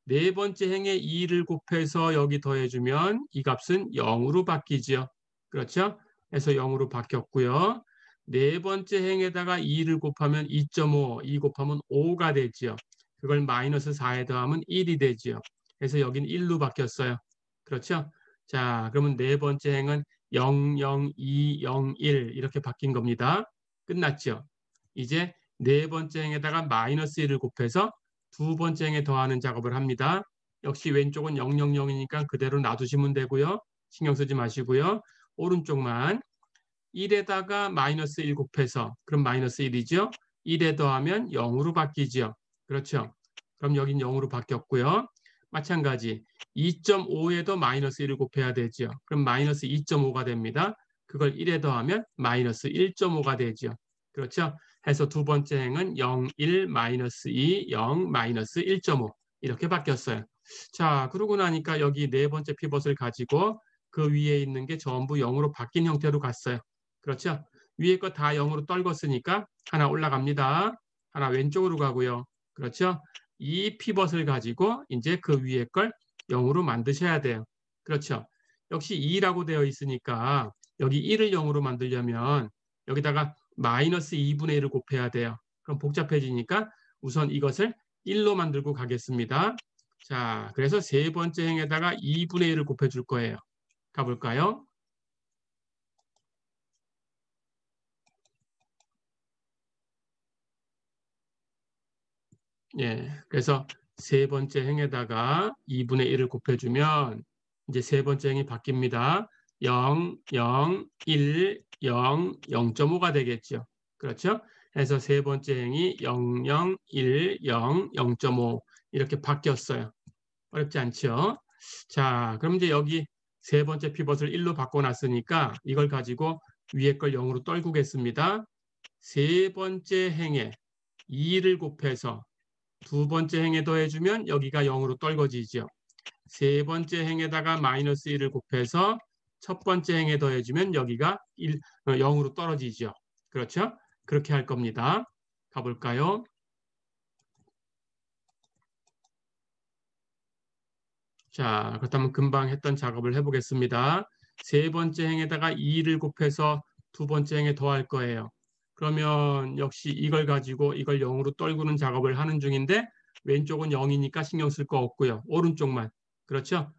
네 번째 행에 2를 곱해서 여기 더해주면 이 값은 0으로 바뀌지요. 그렇죠? 그래서 0으로 바뀌었고요. 네 번째 행에다가 2를 곱하면 2.5, 2 곱하면 5가 되지요. 그걸 마이너스 4에 더하면 1이 되지요. 그래서 여긴 1로 바뀌었어요. 그렇죠? 자, 그러면 네 번째 행은 0, 0, 2, 0, 1 이렇게 바뀐 겁니다. 끝났죠? 이제 네 번째 행에다가 마이너스 1을 곱해서 두 번째 행에 더하는 작업을 합니다. 역시 왼쪽은 000이니까 그대로 놔두시면 되고요. 신경 쓰지 마시고요. 오른쪽만 1에다가 마이너스 1 곱해서 그럼 마이너스 1이죠. 1에 더하면 0으로 바뀌죠. 그렇죠. 그럼 여긴 0으로 바뀌었고요. 마찬가지 2.5에도 마이너스 1을 곱해야 되죠. 그럼 마이너스 2.5가 됩니다. 그걸 1에 더하면 마이너스 1.5가 되죠. 그렇죠. 해서 두 번째 행은 0, 1, 마이너스 2, 0, 마이너스 1.5 이렇게 바뀌었어요. 자, 그러고 나니까 여기 네 번째 피벗을 가지고 그 위에 있는 게 전부 0으로 바뀐 형태로 갔어요. 그렇죠? 위에 거 다 0으로 떨궜으니까 하나 올라갑니다. 하나 왼쪽으로 가고요. 그렇죠? 이 피벗을 가지고 이제 그 위에 걸 0으로 만드셔야 돼요. 그렇죠? 역시 2라고 되어 있으니까 여기 1을 0으로 만들려면 여기다가 마이너스 2분의 1을 곱해야 돼요. 그럼 복잡해지니까 우선 이것을 1로 만들고 가겠습니다. 자, 그래서 세 번째 행에다가 2분의 1을 곱해줄 거예요. 가볼까요? 예, 그래서 세 번째 행에다가 2분의 1을 곱해주면 이제 세 번째 행이 바뀝니다. 0, 0, 1, 0, 0.5가 되겠죠. 그렇죠? 그래서 세 번째 행이 0, 0, 1, 0, 0.5 이렇게 바뀌었어요. 어렵지 않죠? 자, 그럼 이제 여기 세 번째 피벗을 1로 바꿔놨으니까 이걸 가지고 위에 걸 0으로 떨구겠습니다. 세 번째 행에 2를 곱해서 두 번째 행에 더해주면 여기가 0으로 떨궈지죠. 세 번째 행에다가 마이너스 1을 곱해서 첫 번째 행에 더해주면 여기가 0으로 떨어지죠. 그렇죠? 그렇게 할 겁니다. 가볼까요? 자, 그렇다면 금방 했던 작업을 해보겠습니다. 세 번째 행에다가 2를 곱해서 두 번째 행에 더할 거예요. 그러면 역시 이걸 가지고 이걸 0으로 떨구는 작업을 하는 중인데 왼쪽은 0이니까 신경 쓸 거 없고요. 오른쪽만. 그렇죠?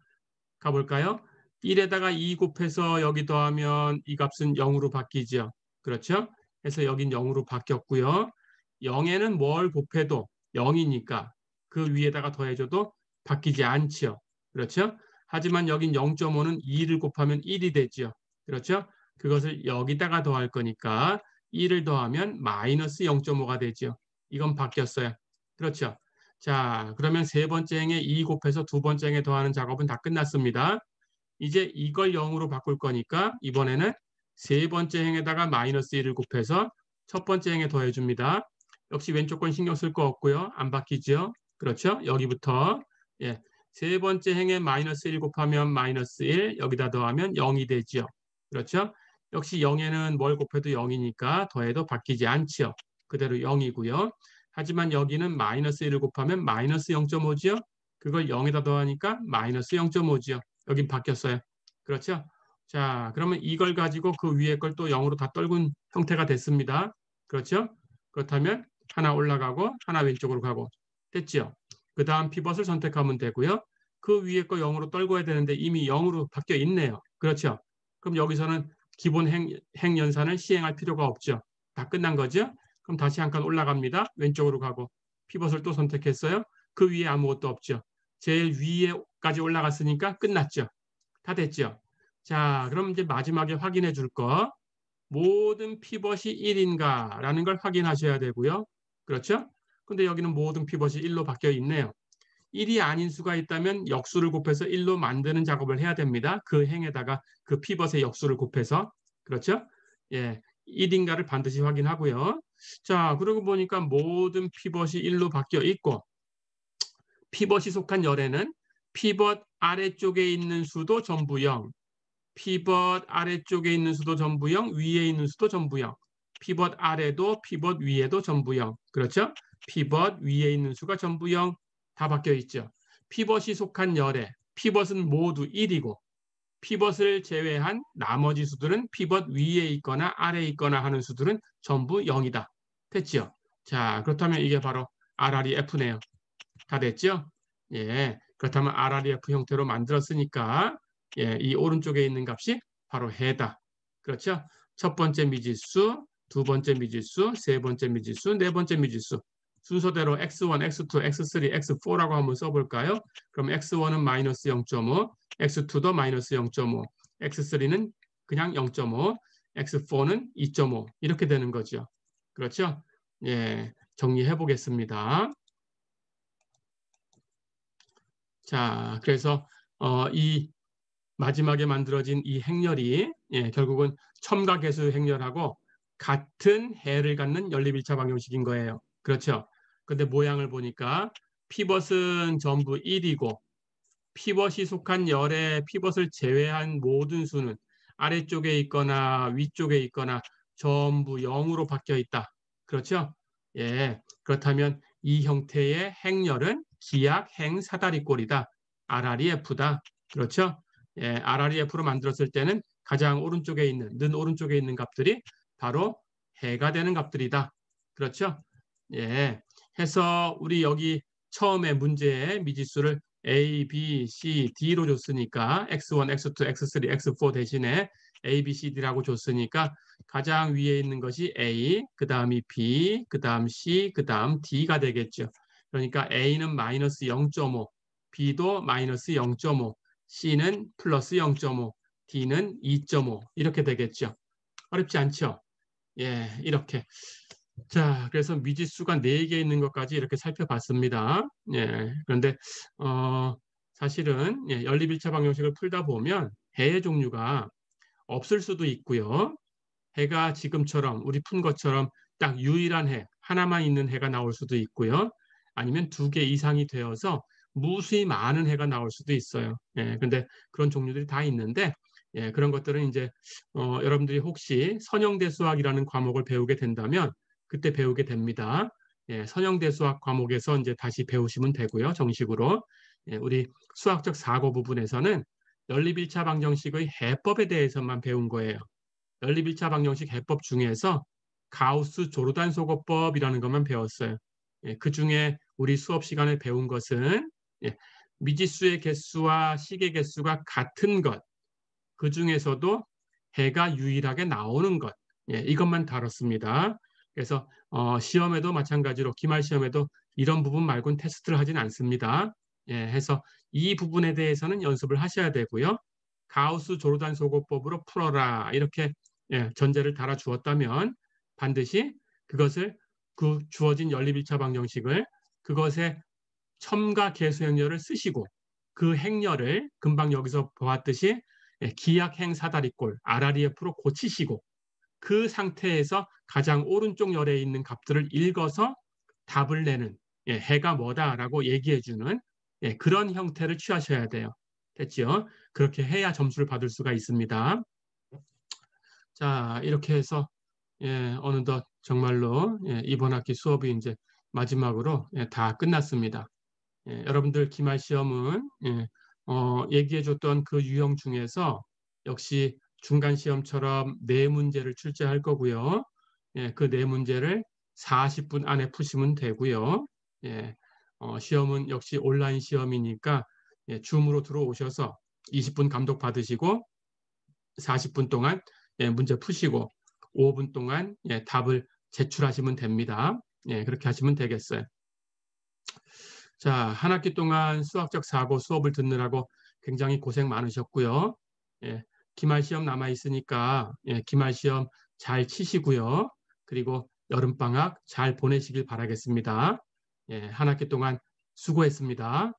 가볼까요? 1에다가 2 곱해서 여기 더하면 이 값은 0으로 바뀌죠. 그렇죠? 그래서 여긴 0으로 바뀌었고요. 0에는 뭘 곱해도 0이니까 그 위에다가 더해줘도 바뀌지 않죠. 그렇죠? 하지만 여긴 0.5는 2를 곱하면 1이 되죠. 그렇죠? 그것을 여기다가 더할 거니까 1을 더하면 마이너스 0.5가 되죠. 이건 바뀌었어요. 그렇죠? 자, 그러면 세 번째 행에 2 곱해서 두 번째 행에 더하는 작업은 다 끝났습니다. 이제 이걸 0으로 바꿀 거니까 이번에는 세 번째 행에다가 마이너스 1을 곱해서 첫 번째 행에 더해줍니다. 역시 왼쪽 건 신경 쓸 거 없고요. 안 바뀌죠. 그렇죠? 여기부터 예, 세 번째 행에 마이너스 1 곱하면 마이너스 1, 여기다 더하면 0이 되죠. 그렇죠? 역시 0에는 뭘 곱해도 0이니까 더해도 바뀌지 않죠. 그대로 0이고요. 하지만 여기는 마이너스 1을 곱하면 마이너스 0.5지요. 그걸 0에다 더하니까 마이너스 0.5지요. 여긴 바뀌었어요. 그렇죠? 자, 그러면 이걸 가지고 그 위에 걸 또 0으로 다 떨군 형태가 됐습니다. 그렇죠? 그렇다면 하나 올라가고 하나 왼쪽으로 가고 됐죠? 그 다음 피벗을 선택하면 되고요. 그 위에 거 0으로 떨궈야 되는데 이미 0으로 바뀌어 있네요. 그렇죠? 그럼 여기서는 기본 행연산을 시행할 필요가 없죠. 다 끝난 거죠? 그럼 다시 한 칸 올라갑니다. 왼쪽으로 가고 피벗을 또 선택했어요. 그 위에 아무것도 없죠. 제일 위에까지 올라갔으니까 끝났죠. 다 됐죠. 자, 그럼 이제 마지막에 확인해 줄 거. 모든 피벗이 1인가 라는 걸 확인하셔야 되고요. 그렇죠? 근데 여기는 모든 피벗이 1로 바뀌어 있네요. 1이 아닌 수가 있다면 역수를 곱해서 1로 만드는 작업을 해야 됩니다. 그 행에다가 그 피벗의 역수를 곱해서. 그렇죠? 예, 1인가를 반드시 확인하고요. 자, 그러고 보니까 모든 피벗이 1로 바뀌어 있고 피벗이 속한 열에는 피벗 아래쪽에 있는 수도 전부 0, 피벗 아래쪽에 있는 수도 전부 0, 위에 있는 수도 전부 0, 피벗 아래도 피벗 위에도 전부 0. 그렇죠? 피벗 위에 있는 수가 전부 0. 다 바뀌어 있죠. 피벗이 속한 열에 피벗은 모두 1이고 피벗을 제외한 나머지 수들은 피벗 위에 있거나 아래에 있거나 하는 수들은 전부 0이다. 됐죠? 자, 그렇다면 이게 바로 RREF네요. 다 됐죠? 예, 그렇다면 RREF 형태로 만들었으니까 예, 이 오른쪽에 있는 값이 바로 해다. 그렇죠? 첫 번째 미지수, 두 번째 미지수, 세 번째 미지수, 네 번째 미지수. 순서대로 x1, x2, x3, x4라고 한번 써볼까요? 그럼 x1은 마이너스 0.5, x2도 마이너스 0.5, x3는 그냥 0.5, x4는 2.5 이렇게 되는 거죠. 그렇죠? 예, 정리해 보겠습니다. 자, 그래서 이 마지막에 만들어진 이 행렬이 예, 결국은 첨가계수 행렬하고 같은 해를 갖는 연립일차 방정식인 거예요. 그렇죠? 근데 모양을 보니까 피벗은 전부 1이고 피벗이 속한 열의 피벗을 제외한 모든 수는 아래쪽에 있거나 위쪽에 있거나 전부 0으로 바뀌어 있다. 그렇죠? 예, 그렇다면 이 형태의 행렬은 기약 행 사다리꼴이다. RREF다. 그렇죠? 예, RREF로 만들었을 때는 가장 오른쪽에 있는, 는 오른쪽에 있는 값들이 바로 해가 되는 값들이다. 그렇죠? 예, 해서 우리 여기 처음에 문제의 미지수를 A, B, C, D로 줬으니까 X1, X2, X3, X4 대신에 A, B, C, D라고 줬으니까 가장 위에 있는 것이 A, 그 다음이 B, 그 다음 C, 그 다음 D가 되겠죠. 그러니까 A는 마이너스 0.5, B도 마이너스 0.5, C는 플러스 0.5, D는 2.5 이렇게 되겠죠. 어렵지 않죠? 예, 이렇게. 자, 그래서 미지수가 4개 있는 것까지 이렇게 살펴봤습니다. 예, 그런데 사실은 예, 연립일차 방정식을 풀다 보면 해의 종류가 없을 수도 있고요. 해가 지금처럼 우리 푼 것처럼 딱 유일한 해, 하나만 있는 해가 나올 수도 있고요. 아니면 2개 이상이 되어서 무수히 많은 해가 나올 수도 있어요. 예, 근데 그런 종류들이 다 있는데 예, 그런 것들은 이제 여러분들이 혹시 선형대수학이라는 과목을 배우게 된다면 그때 배우게 됩니다. 예, 선형대수학 과목에서 이제 다시 배우시면 되고요. 정식으로. 예, 우리 수학적 사고 부분에서는 연립일차 방정식의 해법에 대해서만 배운 거예요. 연립일차 방정식 해법 중에서 가우스 조르단 소거법이라는 것만 배웠어요. 예, 그 중에 우리 수업 시간에 배운 것은 예, 미지수의 개수와 식의 개수가 같은 것, 그 중에서도 해가 유일하게 나오는 것, 예, 이것만 다뤘습니다. 그래서 시험에도 마찬가지로 기말 시험에도 이런 부분 말고는 테스트를 하진 않습니다. 예, 해서 이 부분에 대해서는 연습을 하셔야 되고요. 가우스 조르단 소거법으로 풀어라 이렇게 예, 전제를 달아 주었다면 반드시 그것을 그 주어진 연립일차 방정식을 그것의 첨가 계수 행렬을 쓰시고 그 행렬을 금방 여기서 보았듯이 기약행 사다리꼴 RREF로 고치시고 그 상태에서 가장 오른쪽 열에 있는 값들을 읽어서 답을 내는 해가 뭐다라고 얘기해주는 그런 형태를 취하셔야 돼요. 됐죠? 그렇게 해야 점수를 받을 수가 있습니다. 자, 이렇게 해서 어느덧 정말로 이번 학기 수업이 이제 마지막으로 다 끝났습니다. 여러분들 기말 시험은 얘기해줬던 그 유형 중에서 역시 중간 시험처럼 4문제를 출제할 거고요. 그 4문제를 40분 안에 푸시면 되고요. 시험은 역시 온라인 시험이니까 줌으로 들어오셔서 20분 감독 받으시고 40분 동안 문제 푸시고 5분 동안 답을 제출하시면 됩니다. 그렇게 하시면 되겠어요. 자, 한 학기 동안 수학적 사고 수업을 듣느라고 굉장히 고생 많으셨고요. 기말 시험 남아 있으니까 기말 시험 잘 치시고요. 그리고 여름방학 잘 보내시길 바라겠습니다. 한 학기 동안 수고했습니다.